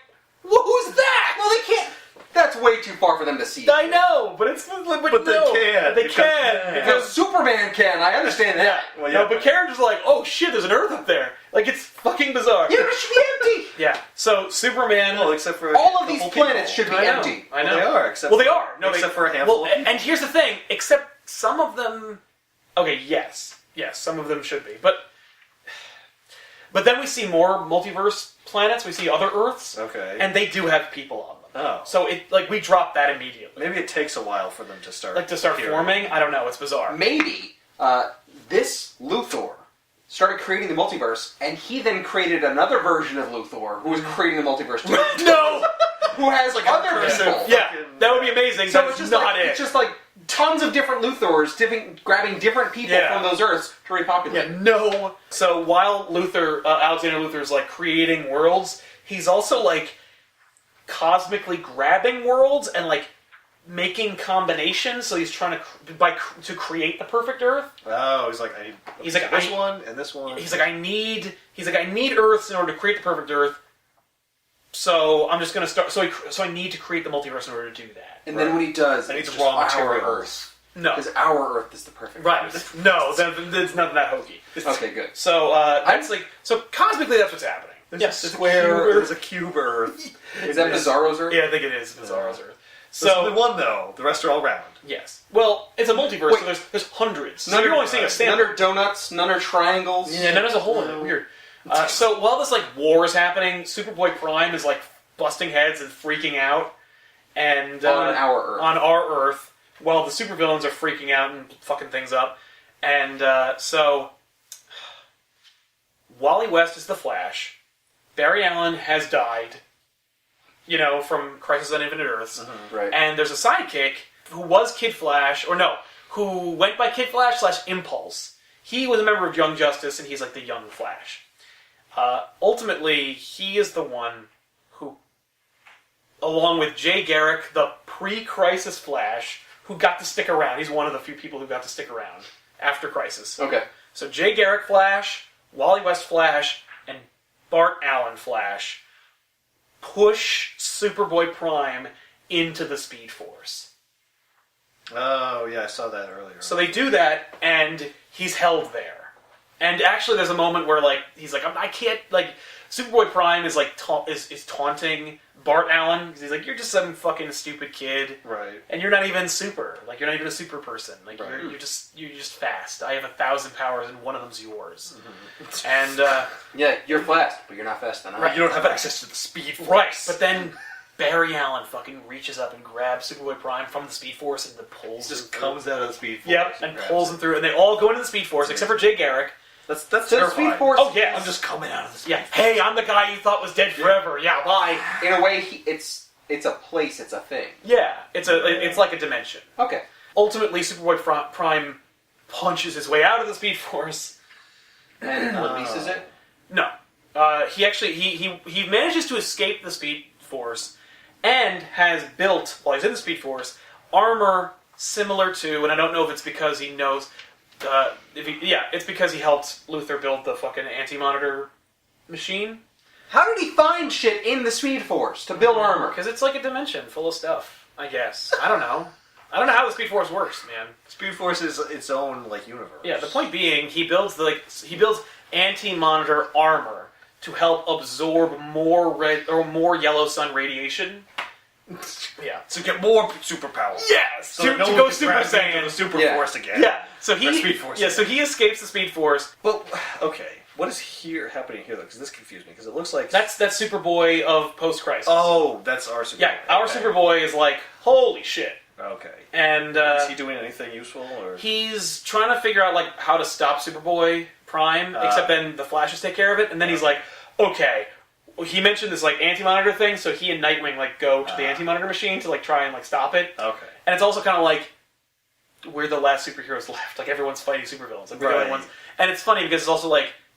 well, who's that? Well, they can't. That's way too far for them to see. I know, but it's... But they can. They can. Because Superman can, I understand that. Yeah. Well, yeah. No, but Karen's just like, oh shit, there's an Earth up there. Like, it's fucking bizarre. Yeah, but it should be empty. Yeah. So, Superman... Well, except for all of these planets should be empty. I know. Well, they are, except they are. No, except for a handful of people. And here's the thing, except some of them... Okay, yes. Yes, some of them should be. But then we see more multiverse planets, we see other Earths. Okay. And they do have people on them. Oh. So, we drop that immediately. Maybe it takes a while for them to start... forming? I don't know, it's bizarre. Maybe this Luthor started creating the multiverse, and he then created another version of Luthor who was creating the multiverse too. No! Who has like other people. Yeah, that would be amazing. So That's it's just not like, it. It's just like tons of different Luthors grabbing different people from those Earths to repopulate. Yeah, no. So while Alexander Luthor's like creating worlds, he's also like cosmically grabbing worlds and like making combinations. So he's trying to create the perfect Earth. Oh, he's like, this one and this one. He's like, I need Earths in order to create the perfect Earth. So I'm just gonna start. So I need to create the multiverse in order to do that. And then when he does, I need it's the raw just our materials. Earth. No, because our Earth is the perfect Earth. No, it's not that hokey. Okay, good. So that's cosmically that's what's happening. There's a cube Earth. Is that Bizarro's Earth? Yeah, I think it is Bizarro's Earth. So the one though, the rest are all round. Yes. Well, it's a multiverse, so there's hundreds. So you're only seeing a standard. None are donuts. None are triangles. Yeah, none has a hole in it. Weird. So while this like war is happening, Superboy Prime is like busting heads and freaking out, and on our Earth, while the supervillains are freaking out and fucking things up, and so Wally West is the Flash. Barry Allen has died, from Crisis on Infinite Earths, right? And there's a sidekick who was Kid Flash, who went by Kid Flash / Impulse. He was a member of Young Justice, and he's like the Young Flash. Ultimately, he is the one who, along with Jay Garrick, the pre-Crisis Flash, who got to stick around. He's one of the few people who got to stick around after Crisis. Okay. So Jay Garrick Flash, Wally West Flash, and Bart Allen Flash push Superboy Prime into the Speed Force. Oh, yeah, I saw that earlier. So they do that, and he's held there. And actually, there's a moment where, he's like, I can't, Superboy Prime is, is taunting Bart Allen, because he's like, you're just some fucking stupid kid. Right. And you're not even super. You're not even a super person. You're just fast. I have 1,000 powers, and one of them's yours. Mm-hmm. And, yeah, you're fast, but you're not fast enough. Right, you don't have access to the Speed Force. Right, but then Barry Allen fucking reaches up and grabs Superboy Prime from the Speed Force and pulls him through. Comes out of the Speed Force. Yep, and pulls him through. And they all go into the Speed Force, except for Jay Garrick. That's the Speed Force. Oh, yeah. I'm just coming out of the Speed Force. Hey, I'm the guy you thought was dead forever. Yeah, bye. In a way, it's a place, it's a thing. Yeah, it's like a dimension. Okay. Ultimately, Superboy Prime punches his way out of the Speed Force. And releases it? No. He actually, he manages to escape the Speed Force and has built, while he's in the Speed Force, armor similar to, and I don't know if it's because he knows, it's because he helped Luthor build the fucking anti-monitor machine. How did he find shit in the Speed Force to build armor? Because it's like a dimension full of stuff, I guess. I don't know. I don't know how the Speed Force works, man. Speed Force is its own universe. Yeah, the point being, he builds anti-monitor armor to help absorb more red or more yellow sun radiation. Yeah, to get more superpowers. Yes, so to go Super Saiyan, the Super Force again. Yeah, so Speed Force. Yeah, so he escapes the Speed Force. Well, okay. What is happening here though? Because this confused me. Because it looks like that's Superboy of post-Crisis. Oh, that's our Superboy. Yeah, our Superboy is like, holy shit. Okay. And is he doing anything useful? Or he's trying to figure out how to stop Superboy Prime, except then the Flashes take care of it, and then he's like, okay. He mentioned this anti-monitor thing, so he and Nightwing go to the anti-monitor machine to try and stop it. Okay. And it's also kind of like we're the last superheroes left. Everyone's fighting supervillains. We're the only ones. And it's funny because it's also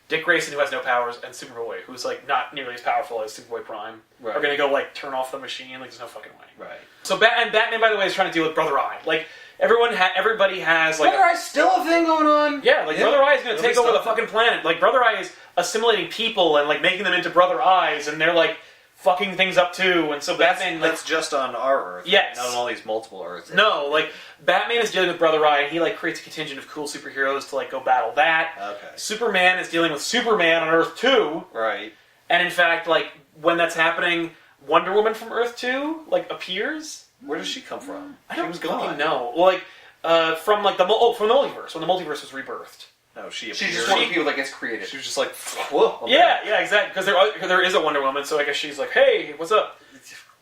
Dick Grayson, who has no powers, and Superboy, who's not nearly as powerful as Superboy Prime, are going to go turn off the machine. There's no fucking way. Right. So Batman, by the way, is trying to deal with Brother Eye. everybody has like. Brother Eye's still a thing going on. Yeah, like Brother Eye is going to take over the fucking planet. Like Brother Eye is assimilating people and like making them into Brother Eyes, and they're like fucking things up too. And so Batman, that's just on our Earth. Yes, not on all these multiple Earths. No, like Batman is dealing with Brother Eye, and he like creates a contingent of cool superheroes to like go battle that. Okay. Superman is dealing with Superman on Earth 2. Right. And in fact, like when that's happening, Wonder Woman from Earth 2 like appears. Where does she come from? I don't she was fucking gone. know. Well, like from like from the multiverse when the multiverse was rebirthed. No, she just one of the people that gets created. She was just like, whoa. Yeah, exactly. Because there is a Wonder Woman, so I guess she's like, hey, what's up?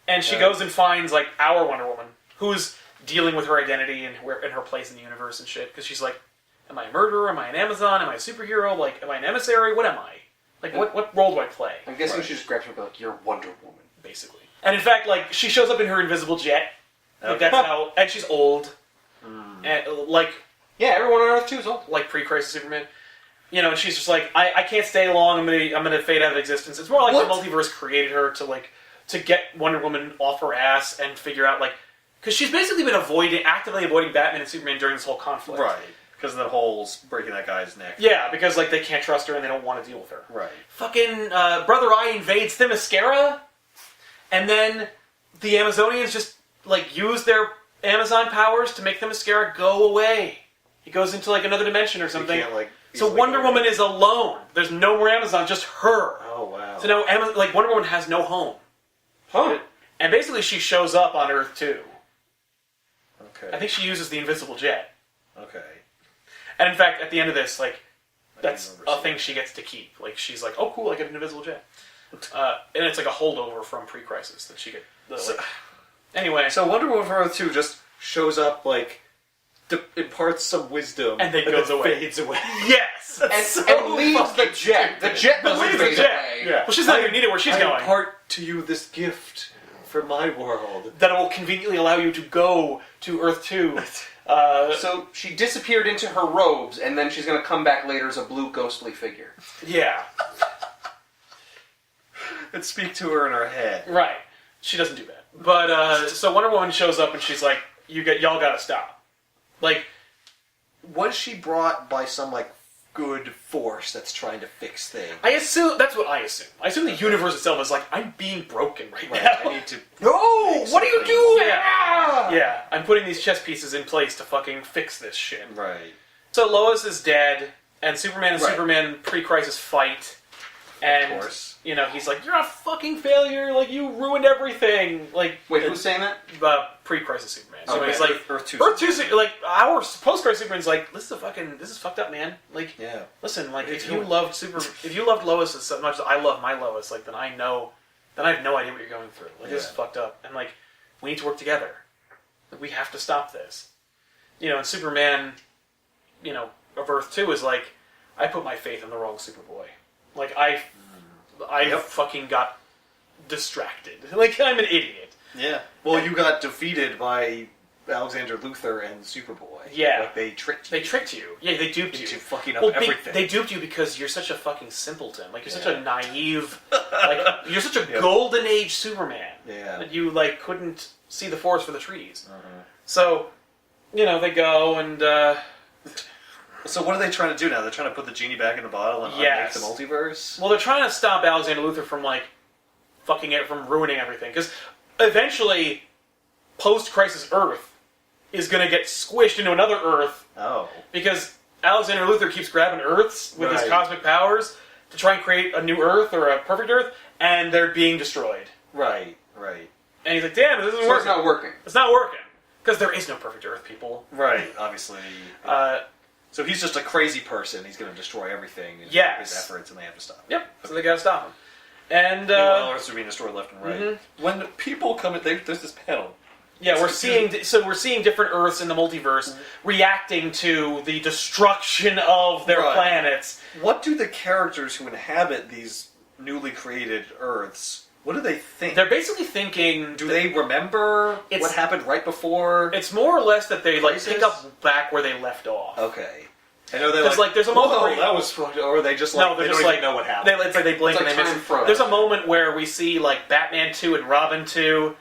And she goes and finds like our Wonder Woman, who's dealing with her identity and her place in the universe and shit. Because she's like, am I a murderer? Am I an Amazon? Am I a superhero? Like, am I an emissary? What am I? Like, what role do I play? I'm guessing she just grabs her and be like, you're Wonder Woman. Basically. And in fact, like, she shows up in her invisible jet. Like, that's how... And she's old. And, like... Yeah, everyone on Earth 2 is old. Like, pre-Crisis Superman. You know, and she's just like, I can't stay long, I'm gonna fade out of existence. It's more like the multiverse created her to get Wonder Woman off her ass and figure out, like... Because she's basically been actively avoiding Batman and Superman during this whole conflict. Right. Because of the holes breaking that guy's neck. Yeah, because, like, they can't trust her and they don't want to deal with her. Right. Fucking Brother Eye invades Themyscira, and then the Amazonians just, like, use their Amazon powers to make Themyscira go away. He goes into, like, another dimension or something. So Wonder Woman is alone. There's no more Amazon, just her. Oh, wow. So now, Wonder Woman has no home. Huh. And basically she shows up on Earth, too. Okay. I think she uses the invisible jet. Okay. And in fact, at the end of this, like, that's a thing she gets to keep. Like, she's like, oh, cool, I get an invisible jet. And it's like a holdover from pre-Crisis that she get. Anyway. So Wonder Woman from Earth 2 just shows up, imparts some wisdom. And then goes away. Fades away. Yes! And leaves the jet. The jet doesn't fade away. Yeah. Well, she's not going to need it where she's going. I impart to you this gift for my world. That will conveniently allow you to go to Earth 2. So she disappeared into her robes, and then she's going to come back later as a blue ghostly figure. Yeah. And speak to her in her head. Right. She doesn't do that. But, so Wonder Woman shows up and she's like, y'all gotta stop. Like... Was she brought by some, good force that's trying to fix things? I assume, that's what I assume. I assume the universe itself is like, I'm being broken right now. I need to... No! What are you doing? Yeah, I'm putting these chess pieces in place to fucking fix this shit. Right. So Lois is dead, and Superman and Superman pre-Crisis fight, and, of course. You know, he's like, you're a fucking failure, like, you ruined everything. Like, wait, who's saying that? Pre-Crisis Superman. So okay. he's like, Earth 2, like, our post-Crisis Superman's like, this is fucked up, man. Like, yeah. Listen, like, if you loved Lois as much as I love my Lois, like, then I have no idea what you're going through. Like, this is fucked up. And, like, we need to work together. Like, we have to stop this. You know, and Superman, you know, of Earth 2 is like, I put my faith in the wrong Superboy. Like, I fucking got distracted. Like, I'm an idiot. Yeah. Well, you got defeated by Alexander Luthor and Superboy. Yeah. Like, they tricked you. They tricked you. Yeah, they duped you. Into fucking up everything. They duped you because you're such a fucking simpleton. Like, you're such a naive... like, you're such a golden age Superman. Yeah. That you, like, couldn't see the forest for the trees. So, you know, they go and... So what are they trying to do now? They're trying to put the genie back in the bottle and unmake the multiverse? Well, they're trying to stop Alexander Luthor from, like, from ruining everything. Because eventually, post-Crisis Earth is going to get squished into another Earth. Oh. Because Alexander Luthor keeps grabbing Earths with his cosmic powers to try and create a new Earth or a perfect Earth, and they're being destroyed. Right. And he's like, damn, this isn't working. It's not working. It's not working. Because there is no perfect Earth, people. Right, obviously. So he's just a crazy person. He's going to destroy everything in his efforts, and they have to stop him. Yep, so they got to stop him. And meanwhile, Earths are being destroyed left and right. When people come in, there's this panel. Yeah, we're seeing different Earths in the multiverse reacting to the destruction of their planets. What do the characters who inhabit these newly created Earths, what do they think? They're basically thinking... Do they remember what happened right before? It's more or less that they pick up back where they left off. Okay. I know they're there's a moment where that was fucked, or are they just no, they just don't even know what happened. It's like they blink and they miss. There's a moment where we see Batman 2 and Robin 2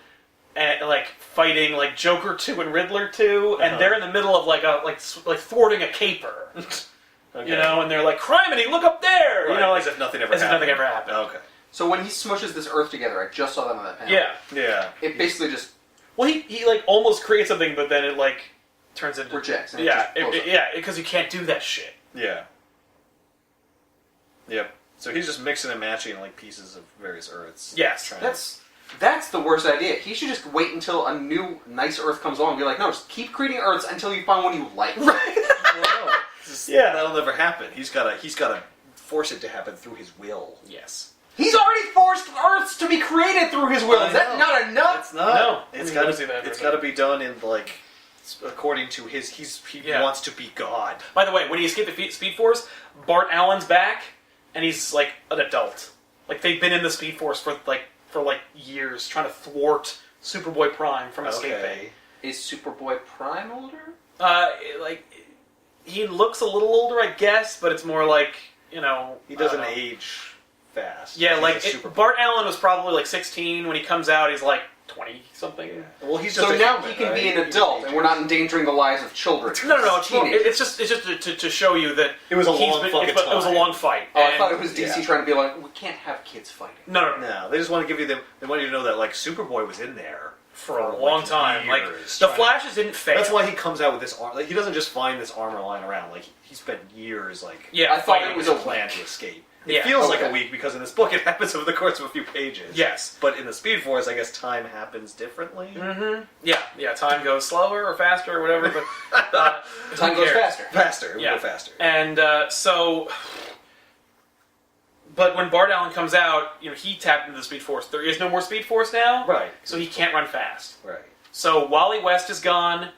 and fighting like Joker 2 and Riddler 2, and they're in the middle of like thwarting a caper. Okay. You know, and they're like, "Criminy, look up there!" Right. You know, like as if nothing ever as if happened. nothing ever happened. Okay. So when he smushes this Earth together, I just saw that on that panel. Yeah. It basically just Well, he like almost creates something, but then it like turns into rejects. And yeah, it just blows up. yeah, because you can't do that shit. Yeah. Yep. So he's just mixing and matching like pieces of various Earths. Yes. Trying That's the worst idea. He should just wait until a new nice Earth comes along and be like, no, just keep creating Earths until you find one you like. Well, Yeah. that'll never happen. He's gotta force it to happen through his will. Yes. He's already forced Earths to be created through his will. I Is that know. not enough? It's not. No. It's I mean, gotta. what is he there It's for? gotta be done in like according to his. He Yeah. wants to be God. By the way, when he escaped the Speed Force, Bart Allen's back, and he's like an adult. Like they've been in the Speed Force for years, trying to thwart Superboy Prime from escaping. Okay. Is Superboy Prime older? Like he looks a little older, I guess, but it's more like He I doesn't don't know. age fast. Yeah, He's like a super. Bart Allen was probably like 16 when he comes out. He's like 20 something. Yeah. Well, he's just So a now human, he can right? be an He's adult, an and we're not endangering the lives of children. No. It's Teenagers. just to show you that It was a he's long been- fucking it was a time. long fight. Oh, I and- thought it was DC Yeah. trying to be like, we can't have kids fighting. No. No, they just want to give you them. They want you to know that like Superboy was in there For a long time. Like years the trying- Flashes didn't fail. That's why he comes out with this armor. Like he doesn't just find this armor lying around. Like he spent years like Yeah, I thought fighting it was his a plan week. to escape. It Yeah, feels like okay. a week because in this book it happens over the course of a few pages. Yes. But in the Speed Force, I guess time happens differently. Mm-hmm. Yeah. Time goes slower or faster or whatever, but Time who goes cares? faster. Faster, it will Yeah. go faster. And but when Bart Allen comes out, he tapped into the Speed Force. There is no more Speed Force now, Right. so he can't run fast. Right. So Wally West is gone,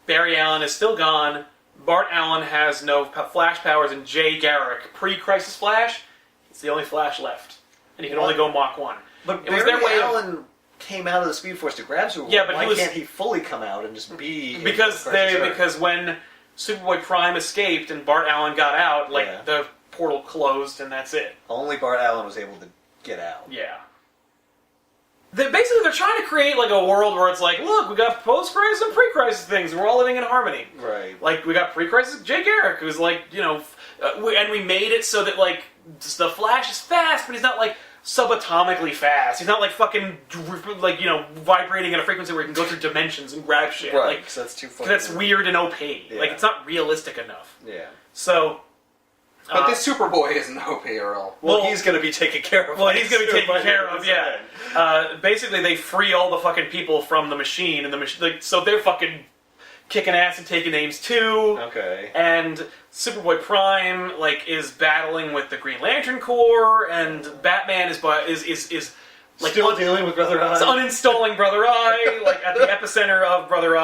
Barry Allen is still gone, Bart Allen has no Flash powers, and Jay Garrick, pre-Crisis Flash, it's the only Flash left. And he can only go Mach 1. But It was their way of- Allen came out of the Speed Force to grab Superboy. Yeah, but why he was- can't he fully come out and just be in Because Crisis Earth? because when Superboy Prime escaped and Bart Allen got out, like Yeah. the portal closed and that's it. only Bart Allen was able to get out. Yeah. They're trying to create like a world where it's like, look, we got post-crisis and pre-crisis things, and we're all living in harmony. Right. Like we got pre-crisis Jay Garrick, who's like, and we made it so that like the Flash is fast, but he's not like subatomically fast. He's not like fucking like vibrating at a frequency where he can go through dimensions and grab shit. Right. Like Because that's too funny. that's weird and OP. Yeah. Like it's not realistic enough. Yeah. So. But this Superboy isn't OP at all. Well, Well, he's going to be taken care of. Well, by he's going to be taken Superboy care of, at yeah. the end. Basically, they free all the fucking people from the machine, and the machine, so they're fucking kicking ass and taking names too. Okay. And Superboy Prime is battling with the Green Lantern Corps, and Batman is like Still dealing with Brother Eye. is uninstalling Brother Eye, like at the epicenter of Brother He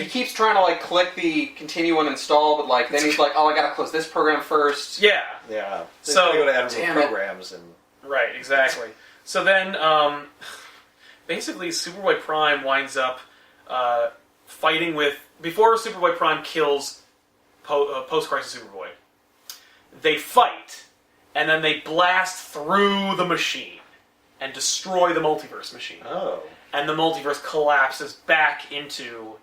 Eye. keeps trying to click the continue uninstall, but then he's like, oh, I gotta close this program first. Yeah, Yeah. So- So go to Admiral Damn it. Programs and right, exactly. So then, basically, Superboy Prime winds up fighting with before Superboy Prime kills post-crisis Superboy. They fight, and then they blast through the machine and destroy the multiverse machine. oh. And the multiverse collapses back into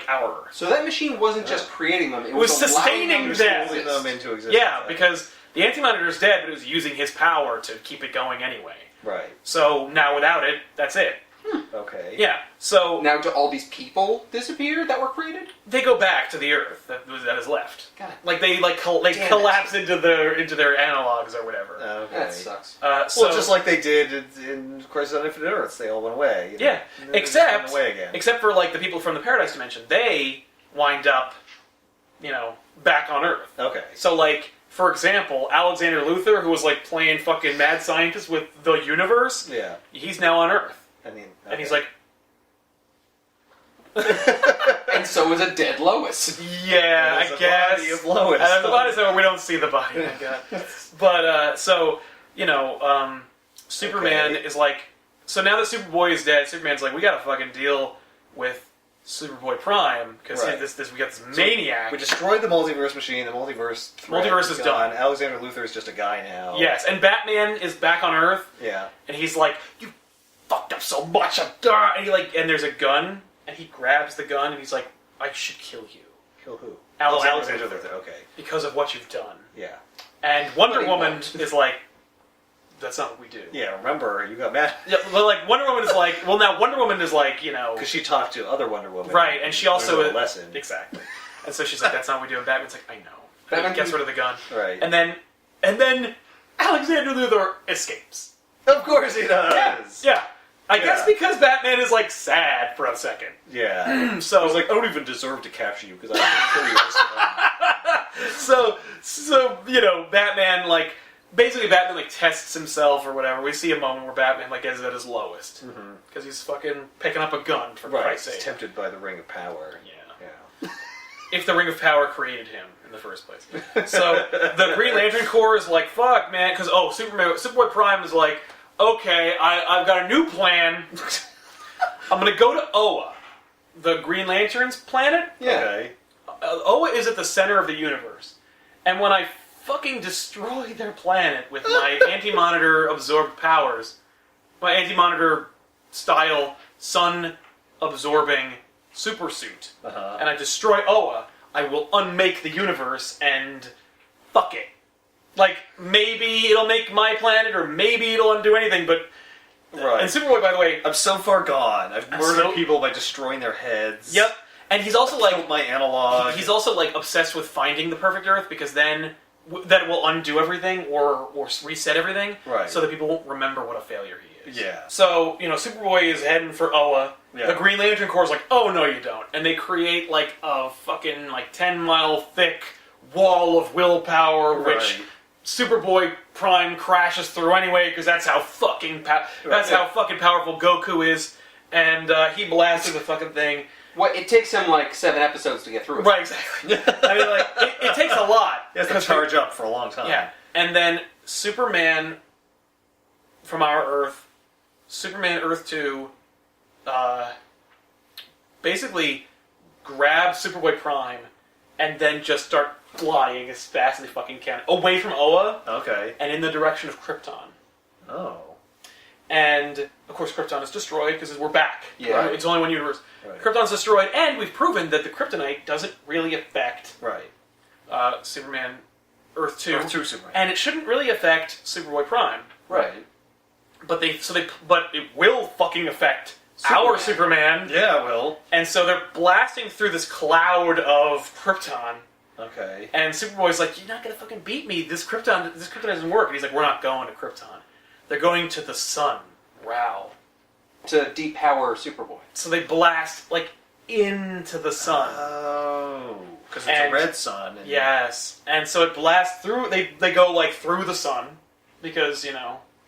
our Earth. So that machine wasn't just creating them; it was allowing sustaining them to them. exist. Holding them into existence. Yeah, because the Anti-Monitor's dead, but it was using his power to keep it going anyway. Right. So now without it, that's it. Okay. Yeah. So Now, do all these people disappear that were created? they go back to the Earth that is left. God, Like they Damn it. collapse into their analogs or whatever. Okay. that sucks. So Well, just like they did in Crisis on Infinite Earths, they all went away. yeah, And then they just went except away again. for the people from the Paradise Dimension, they wind up, back on Earth. Okay. So for example, Alexander Luthor, who was playing fucking mad scientist with the universe, Yeah. he's now on Earth, I mean, and he's okay. And so is a dead Lois. yeah, There's I a guess. body of Lois. And the body, so we don't see the body. Thank God. But Superman Okay. is so now that Superboy is dead, Superman's we gotta fucking deal with Superboy Prime because Right. we got this maniac. We destroyed the multiverse machine. The multiverse threat Multiverse is gone. done. Alexander Luthor is just a guy now. Yes, and Batman is back on Earth, Yeah. and he's like, "You fucked up so much. And he and there's a gun, and he grabs the gun, and he's like, I should kill you. Kill who? Alexander. Okay. Because of what you've done. Yeah. And Wonder Woman is like, that's not what we do. Yeah, remember, you got mad. Yeah, but Wonder Woman is like, now Wonder Woman is like, because she talked to other Wonder Woman. Right, and she also... a lesson. Exactly. And so she's like, that's not what we do. And Batman's like, I know. Batman gets rid of the gun. Right. And then Alexander Luthor escapes. Of course he does. Yeah. I guess because Batman is sad for a second. Yeah. So he's like, I don't even deserve to capture you because I can kill you this time. so Batman basically Batman tests himself or whatever. We see a moment where Batman is at his lowest because he's fucking picking up a gun for Christ's sake. He's tempted by the Ring of Power. Yeah. If the Ring of Power created him in the first place. So the Green Lantern Corps is like, fuck, man, because Superboy Prime is like, okay, I've got a new plan. I'm going to go to Oa, the Green Lantern's planet. Yeah. Okay. Oa is at the center of the universe. And when I fucking destroy their planet with my anti-monitor absorbed powers, my anti-monitor style sun-absorbing supersuit, and I destroy Oa, I will unmake the universe and fuck it. Maybe it'll make my planet, or maybe it'll undo anything, but... Right. And Superboy, by the way... I'm so far gone. I've murdered people by destroying their heads. Yep. And he's also, killed my analog. He's also, obsessed with finding the perfect Earth, because then... that will undo everything, or reset everything, right? So that people won't remember what a failure he is. Yeah. So, Superboy is heading for Oa. Yeah. The Green Lantern Corps is like, oh, no, you don't. And they create, a fucking, 10-mile thick wall of willpower, which Superboy Prime crashes through anyway, because that's how fucking how fucking powerful Goku is. And he blasted the fucking thing. Well, it takes him 7 episodes to get through it. Right, exactly. I mean, it takes a lot. He has to charge up for a long time. Yeah. And then Superman from our Earth, Superman Earth 2, basically grab Superboy Prime and then just start flying as fast as they fucking can away from Oa. Okay. And in the direction of Krypton. Oh. And, of course, Krypton is destroyed because we're back. Yeah. Right? It's only one universe. Right. Krypton's destroyed, and we've proven that the kryptonite doesn't really affect Superman Earth 2. Earth 2 Superman. And it shouldn't really affect Superboy Prime. Right. But it will fucking affect our Superman. Yeah, it will. And so they're blasting through this cloud of Krypton. Okay. And Superboy's like, you're not gonna fucking beat me. This Krypton doesn't work. And he's like, we're not going to Krypton. They're going to the sun. Wow. To depower Superboy. So they blast, into the sun. Oh. Because it's a red sun. Yes. And so it blasts through, they go, through the sun. Because,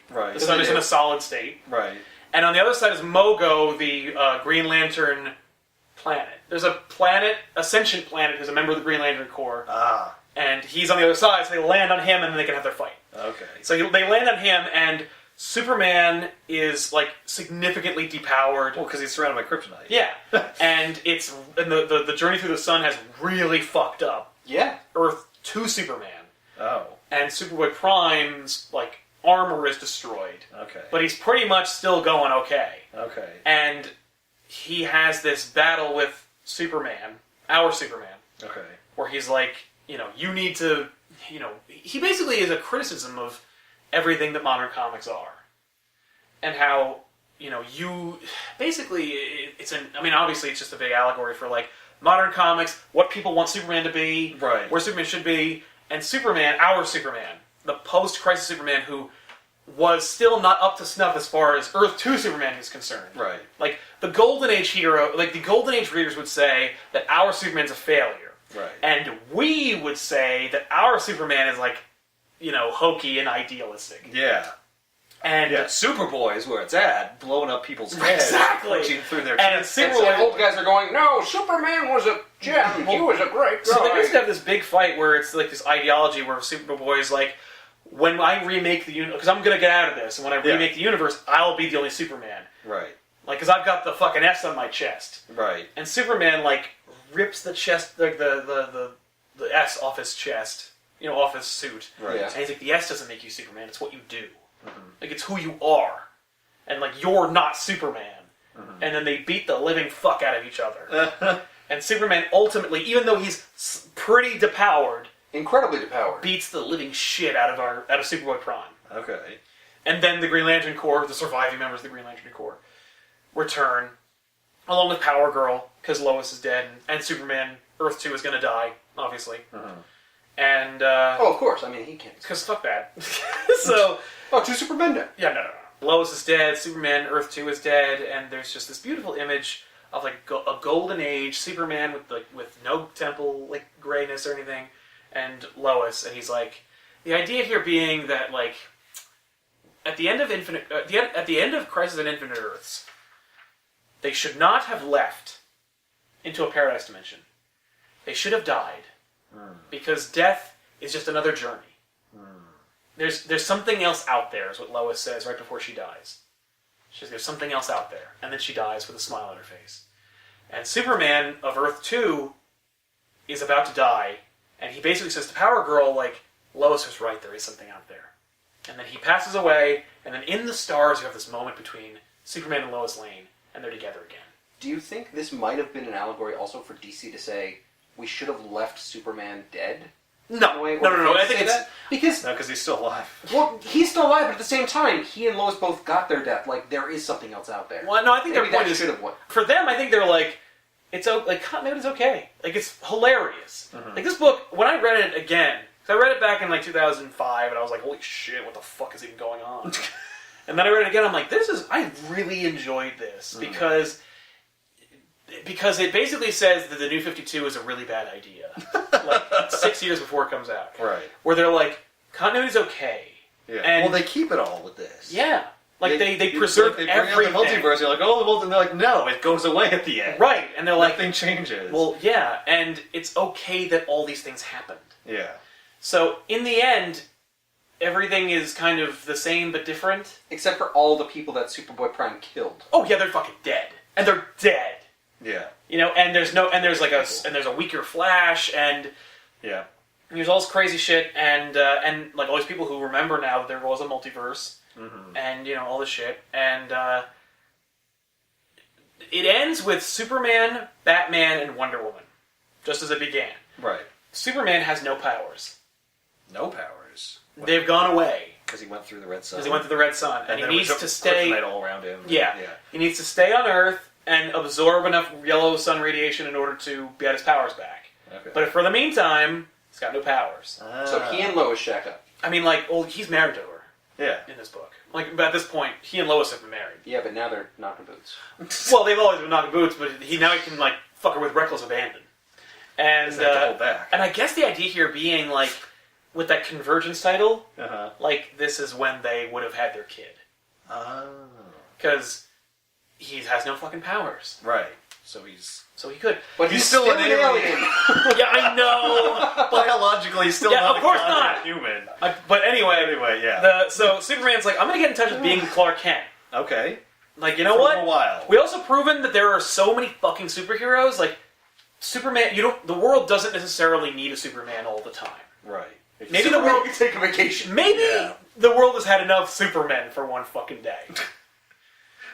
right. The sun is in a solid state. Right. And on the other side is Mogo, the Green Lantern planet. There's a planet, a sentient planet, who's a member of the Green Lantern Corps. Ah. And he's on the other side, so they land on him and then they can have their fight. Okay. So they land on him, and Superman is, significantly depowered. Well, because he's surrounded by kryptonite. Yeah. And the journey through the sun has really fucked up. Yeah. Earth to Superman. Oh. And Superboy Prime's, armor is destroyed. Okay. But he's pretty much still going okay. Okay. And he has this battle with Superman, our Superman. Okay. Where he's like, you need to, he basically is a criticism of everything that modern comics are. And how, you, basically, obviously it's just a big allegory for, modern comics, what people want Superman to be, right, where Superman should be, and Superman, our Superman, the post-crisis Superman who was still not up to snuff as far as Earth 2 Superman is concerned. Right. The Golden Age hero, the Golden Age readers would say that our Superman's a failure. Right. And we would say that our Superman is hokey and idealistic. Yeah. And Superboy is where it's at, blowing up people's heads, exactly, punching through their and chests. Superboy, old guys are going, no, Superman was a gem. He was a great guy. So they used to have this big fight where it's this ideology where Superboy is when I remake the universe, because I'm going to get out of this, and when I remake the universe, I'll be the only Superman. Right. Because I've got the fucking S on my chest. Right. And Superman, rips the chest, the S off his chest, off his suit. Right. Yeah. And he's like, the S doesn't make you Superman, it's what you do. Mm-hmm. It's who you are. and like, you're not Superman. Mm-hmm. And then they beat the living fuck out of each other. And Superman ultimately, even though he's pretty depowered, incredibly depowered, beats the living shit out of Superboy Prime. Okay. And then the Green Lantern Corps, the surviving members of the Green Lantern Corps, return, along with Power Girl, because Lois is dead, and Superman, Earth 2 is going to die, obviously. Mm-hmm. And, oh, of course, I mean, he can't. Because fuck that. So... Oh, 2 Supermen dead. Yeah, no. Lois is dead, Superman, Earth 2 is dead, and there's just this beautiful image of, like, a golden age Superman with no temple, like, grayness or anything, and Lois, and he's like... The idea here being that, like... At the end of Crisis on Infinite Earths, they should not have left into a paradise dimension. They should have died. Because death is just another journey. There's something else out there, is what Lois says right before she dies. She says, there's something else out there. And then she dies with a smile on her face. And Superman of Earth 2 is about to die, and he basically says to Power Girl, like, Lois was right, there is something out there. And then he passes away, and then in the stars you have this moment between Superman and Lois Lane, and they're together again. Do you think this might have been an allegory also for DC to say, we should have left Superman dead? No. I think it's... Because... No, because he's still alive. Well, he's still alive, but at the same time, he and Lois both got their death. Like, there is something else out there. Well, no, I think maybe their point is... should have won. For them, I think they're like... continuity's okay. Like, it's hilarious. Mm-hmm. Like, this book, when I read it again... So I read it back in, like, 2005, and I was like, holy shit, what the fuck is even going on? And then I read it again, I'm like, I really enjoyed this, because it basically says that the New 52 is a really bad idea. Like, 6 years before it comes out. Right. Where they're like, continuity's okay. Yeah. And well, they keep it all with this. Yeah. Like, they preserve they everything. bring out the multiverse, you're like, oh, and they're like, no, it goes away at the end. Right, and they're like... Nothing changes. Well, yeah, and it's okay that all these things happened. Yeah. So, in the end, everything is kind of the same but different. Except for all the people that Superboy Prime killed. Oh yeah, they're fucking dead. And they're dead. Yeah. You know, and there's a weaker Flash, and... Yeah. There's all this crazy shit, and like all these people who remember now that there was a multiverse, and, you know, all this shit, and, it ends with Superman, Batman, and Wonder Woman. Just as it began. Right. Superman has no powers. No powers. They've gone away. Because he went through the Red Sun. Because he went through the Red Sun. And he needs to stay... Kryptonite all around him. Yeah. He needs to stay on Earth and absorb enough yellow sun radiation in order to get his powers back. Okay. But for the meantime, he's got no powers. So he and Lois shack up. I mean, like, he's married to her. Yeah. In this book. Like, at this point, he and Lois have been married. Yeah, but now they're knocking boots. Well, they've always been knocking boots, but now he can, like, fuck her with reckless abandon. And, hold back. And I guess the idea here being, like, with that Convergence title, like, this is when they would have had their kid. Oh. Because he has no fucking powers. Right. So he could. But he's still an alien. Yeah, I know. Biologically, he's still not of course not human. But anyway, yeah. So Superman's like, I'm going to get in touch with being Clark Kent. Okay. Like, you know what? For a while. We also proven that there are so many fucking superheroes. Like, Superman, the world doesn't necessarily need a Superman all the time. Right. Maybe Superman the world can take a vacation. Maybe the world has had enough Supermen for one fucking day.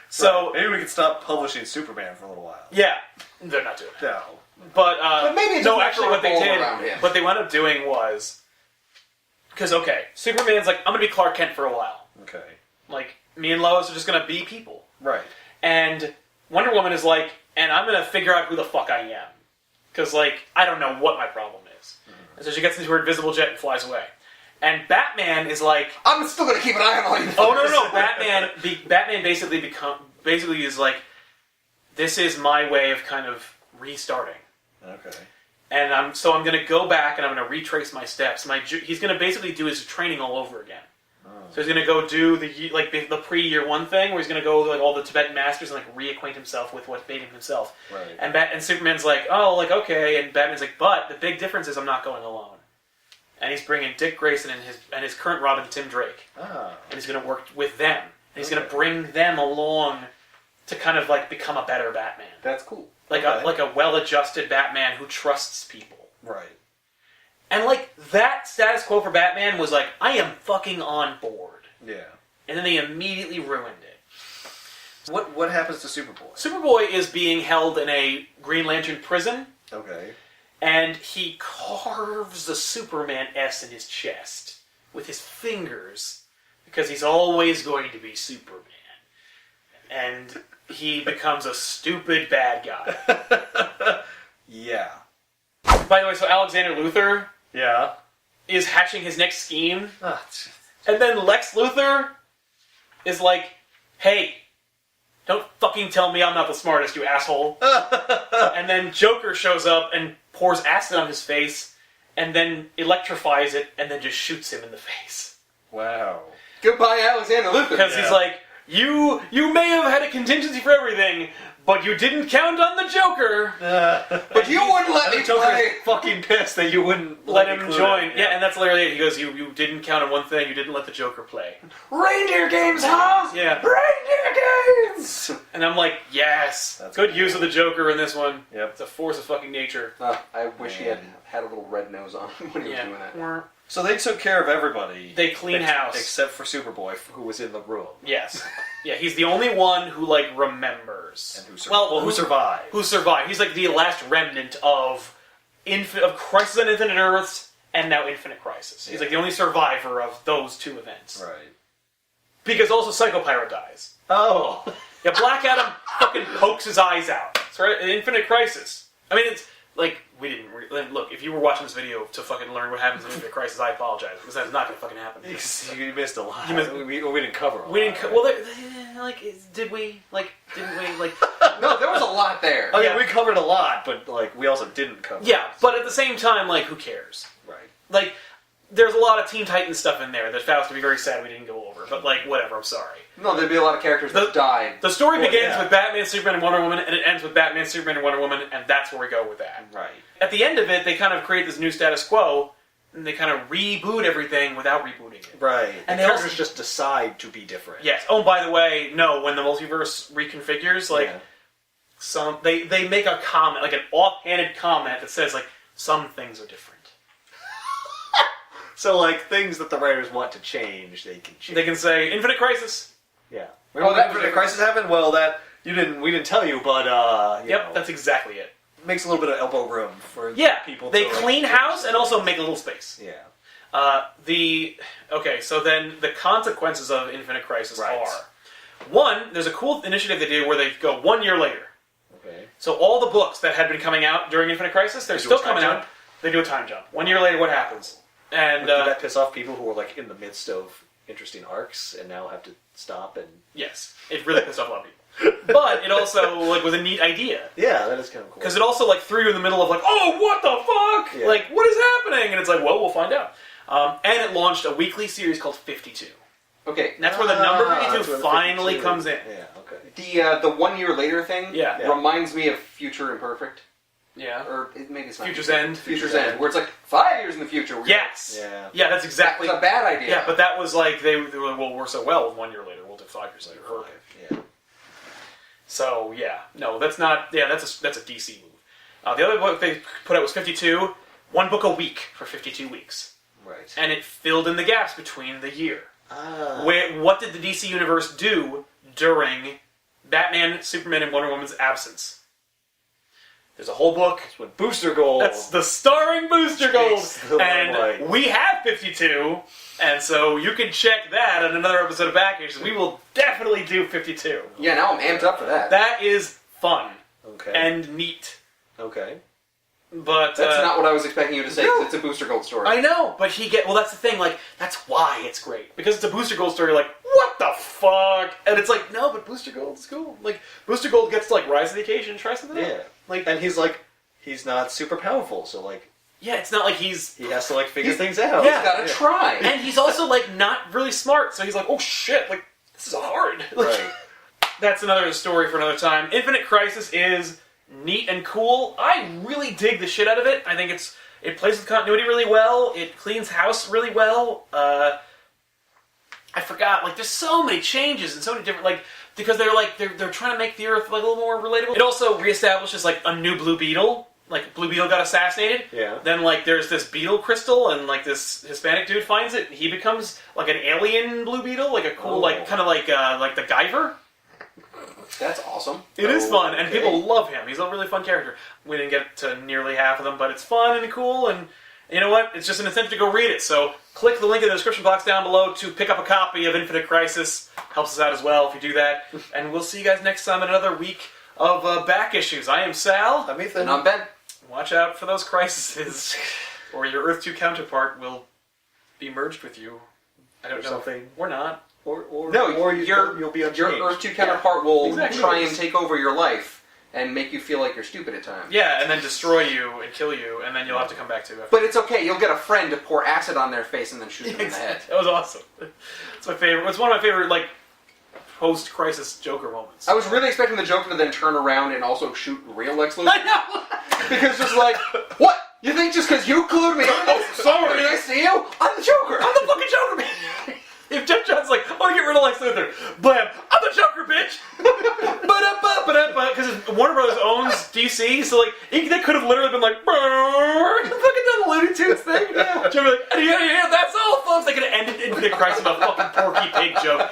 So maybe we could stop publishing Superman for a little while. Yeah, they're not doing that. No. But maybe no, actually, what they did, him. what they wound up doing was, because Superman's like, I'm gonna be Clark Kent for a while. Okay. Like, me and Lois are just gonna be people. Right. And Wonder Woman is like, and I'm gonna figure out who the fuck I am, because like I don't know what my problem is. And so she gets into her invisible jet and flies away. And Batman is like, I'm still gonna keep an eye on all you. Oh no! Batman basically is like, this is my way of kind of restarting. Okay. And I'm gonna go back and I'm gonna retrace my steps. He's gonna basically do his training all over again. Oh. So he's gonna go do the pre-year one thing where he's gonna go like all the Tibetan masters and like reacquaint himself with what made him himself. Right. And Superman's like, oh, like okay, and Batman's like, but the big difference is I'm not going alone. And he's bringing Dick Grayson and his current Robin, Tim Drake. Oh. And he's going to work with them. And he's going to bring them along to kind of like become a better Batman. That's cool. Like a well-adjusted Batman who trusts people. Right. And like that status quo for Batman was like, I am fucking on board. Yeah. And then they immediately ruined it. What happens to Superboy? Superboy is being held in a Green Lantern prison, Okay. and he carves the Superman S in his chest with his fingers, because he's always going to be Superman. And he becomes a stupid bad guy. Yeah. By the way, so Alexander Luthor Yeah. is hatching his next scheme, Ah, and then Lex Luthor is like, hey, don't fucking tell me I'm not the smartest, you asshole. And then Joker shows up and pours acid on his face, and then electrifies it, and then just shoots him in the face. wow. Goodbye, Alexander Luthor. Because he's like, you may have had a contingency for everything, but you didn't count on the Joker. But you wouldn't let me Joker's play. fucking pissed that you wouldn't Let him include join. it. Yeah, and that's literally it. He goes, you didn't count on one thing, you didn't let the Joker play. Reindeer games, huh? Yeah. Reindeer games! And I'm like, yes. That's Good cool. use of the Joker in this one. Yep. It's a force of fucking nature. I wish he had a little red nose on him when he was doing that. So they took care of everybody. They clean house. Except for Superboy, who was in the room. Yes. Yeah, he's the only one who, like, remembers. And who survived. Who survived. He's, like, the last remnant of Crisis on Infinite Earths and now Infinite Crisis. He's, like, the only survivor of those two events. Right. Because also Psycho Pirate dies. Oh. Yeah, Black Adam fucking pokes his eyes out. It's right in Infinite Crisis. I mean, it's, like, we didn't... Look, if you were watching this video to fucking learn what happens in Infinite Crisis, I apologize, because that's not gonna fucking happen. You missed a lot. You missed- we didn't cover all We didn't... that. Well, like, did we? Like, didn't we? Like... No, there was a lot there. I mean, Yeah. we covered a lot, but, like, we also didn't cover Yeah, it. but at the same time, like, who cares? Right. Like, there's a lot of Teen Titans stuff in there that Faust would be very sad we didn't go over, but, like, whatever, I'm sorry. No, there'd be a lot of characters that died. The story Well, begins yeah. with Batman, Superman, and Wonder Woman, and it ends with Batman, Superman, and Wonder Woman, and that's where we go with that. Right. At the end of it, they kind of create this new status quo, and they kind of reboot everything without rebooting it. Right. And the they characters also- just decide to be different. Yes. Oh, by the way, no, when the multiverse reconfigures, like, Yeah. they make a comment, like an offhanded comment that says, like, some things are different. So, like, things that the writers want to change, they can change. They can say, Infinite Crisis. Yeah. Oh, Remember that when was the a- crisis happened? Well, we didn't tell you, but, you Yep, know, that's exactly it. makes a little bit of elbow room for Yeah, people they to, like, clean change house and things. also make a little space. Yeah. Okay, so then the consequences of Infinite Crisis Right. are, one, there's a cool initiative they do where they go 1 year later. Okay. So all the books that had been coming out during Infinite Crisis, they're They do still a time coming jump? out. They do a time jump. 1 year later, what happens? And Did that piss off people who were, like, in the midst of interesting arcs and now have to stop and... yes, it really pissed off a lot of people. But it also like was a neat idea. Yeah, that is kind of cool. Because it also like threw you in the middle of like, oh, what the fuck? Yeah. Like, what is happening? And it's like, well, we'll find out. And it launched a weekly series called 52. Okay, And that's where the number that's 52 where the finally 52 comes in. Yeah, okay. the 1 year later thing Yeah. reminds me of Future Imperfect. Yeah. Or maybe it's not Future's End. Future's End, where it's like 5 years in the future. Where Yes. Yeah. Yeah, that's That exactly. was a bad idea. Yeah, but that was like they were like, well, we're so well 1 year later. We'll do 5 years later. Okay. Yeah. So yeah, no, that's not. Yeah, that's a DC move. The other book they put out was 52, one book a week for 52 weeks, Right. and it filled in the gaps between the year. Ah. What did the DC universe do during Batman, Superman, and Wonder Woman's absence? There's a whole book. When Booster Gold. That's the starring Booster Gold, Takes the and limelight. we have 52, and so you can check that on another episode of Backage. We will definitely do 52. Yeah, now I'm amped up for that. That is fun Okay. and neat. Okay. But That's not what I was expecting you to say, 'cause it's a Booster Gold story. I know, but well, that's the thing. Like, that's why it's great because it's a Booster Gold story. Like, what the fuck? And it's like, no, but Booster Gold is cool. Like, Booster Gold gets to like rise to the occasion and try something Yeah. out. Like, And he's not super powerful, so like yeah, it's not like he's. he has to like figure He's- things out. Yeah. Gotta try. And he's also like not really smart, so he's like, oh shit, like this is hard. Like, Right. That's another story for another time. Infinite Crisis is neat and cool. I really dig the shit out of it. I think it plays with continuity really well. It cleans house really well. I forgot, like, there's so many changes and so many different, like, because they're trying to make the Earth like a little more relatable. It also reestablishes like a new Blue Beetle. Like, Blue Beetle got assassinated. Yeah. Then like there's this beetle crystal, and like this Hispanic dude finds it, and he becomes like an alien Blue Beetle, like a cool, Oh. like kind of like the Guyver. That's awesome. It is fun, and people love him. He's a really fun character. We didn't get to nearly half of them, but it's fun and cool, and you know what? It's just an incentive to go read it. So click the link in the description box down below to pick up a copy of Infinite Crisis. Helps us out as well if you do that. And we'll see you guys next time in another week of back issues. I am Sal. I'm Ethan. And I'm Ben. Watch out for those crises, or your Earth 2 counterpart will be merged with you. I don't know. Something. Or not. Or you'll be unchanged. Your Earth 2 counterpart will Exactly. try and take over your life and make you feel like you're stupid at times. Yeah, and then destroy you and kill you, and then you'll have to come back to it. But it's okay. You'll get a friend to pour acid on their face and then shoot them in the head. That was awesome. It's my favorite. It's one of my favorite, like, post-crisis Joker moments. I was really expecting the Joker to then turn around and also shoot real Lex Luthor. I know! Because just like, what? You think just because you clued me? Oh, sorry, did I see you? I'm the Joker. I'm the fucking Joker, man! If Jeff John's like, oh, get rid of Lex Luthor, blam, I'm the Joker, bitch! Because Warner Brothers owns DC, so like, they could have literally been like, fucking done the Looney Tunes thing. Yeah. Joker like, yeah, that's all, folks. They could have ended Infinite Crisis with a fucking Porky Pig joke.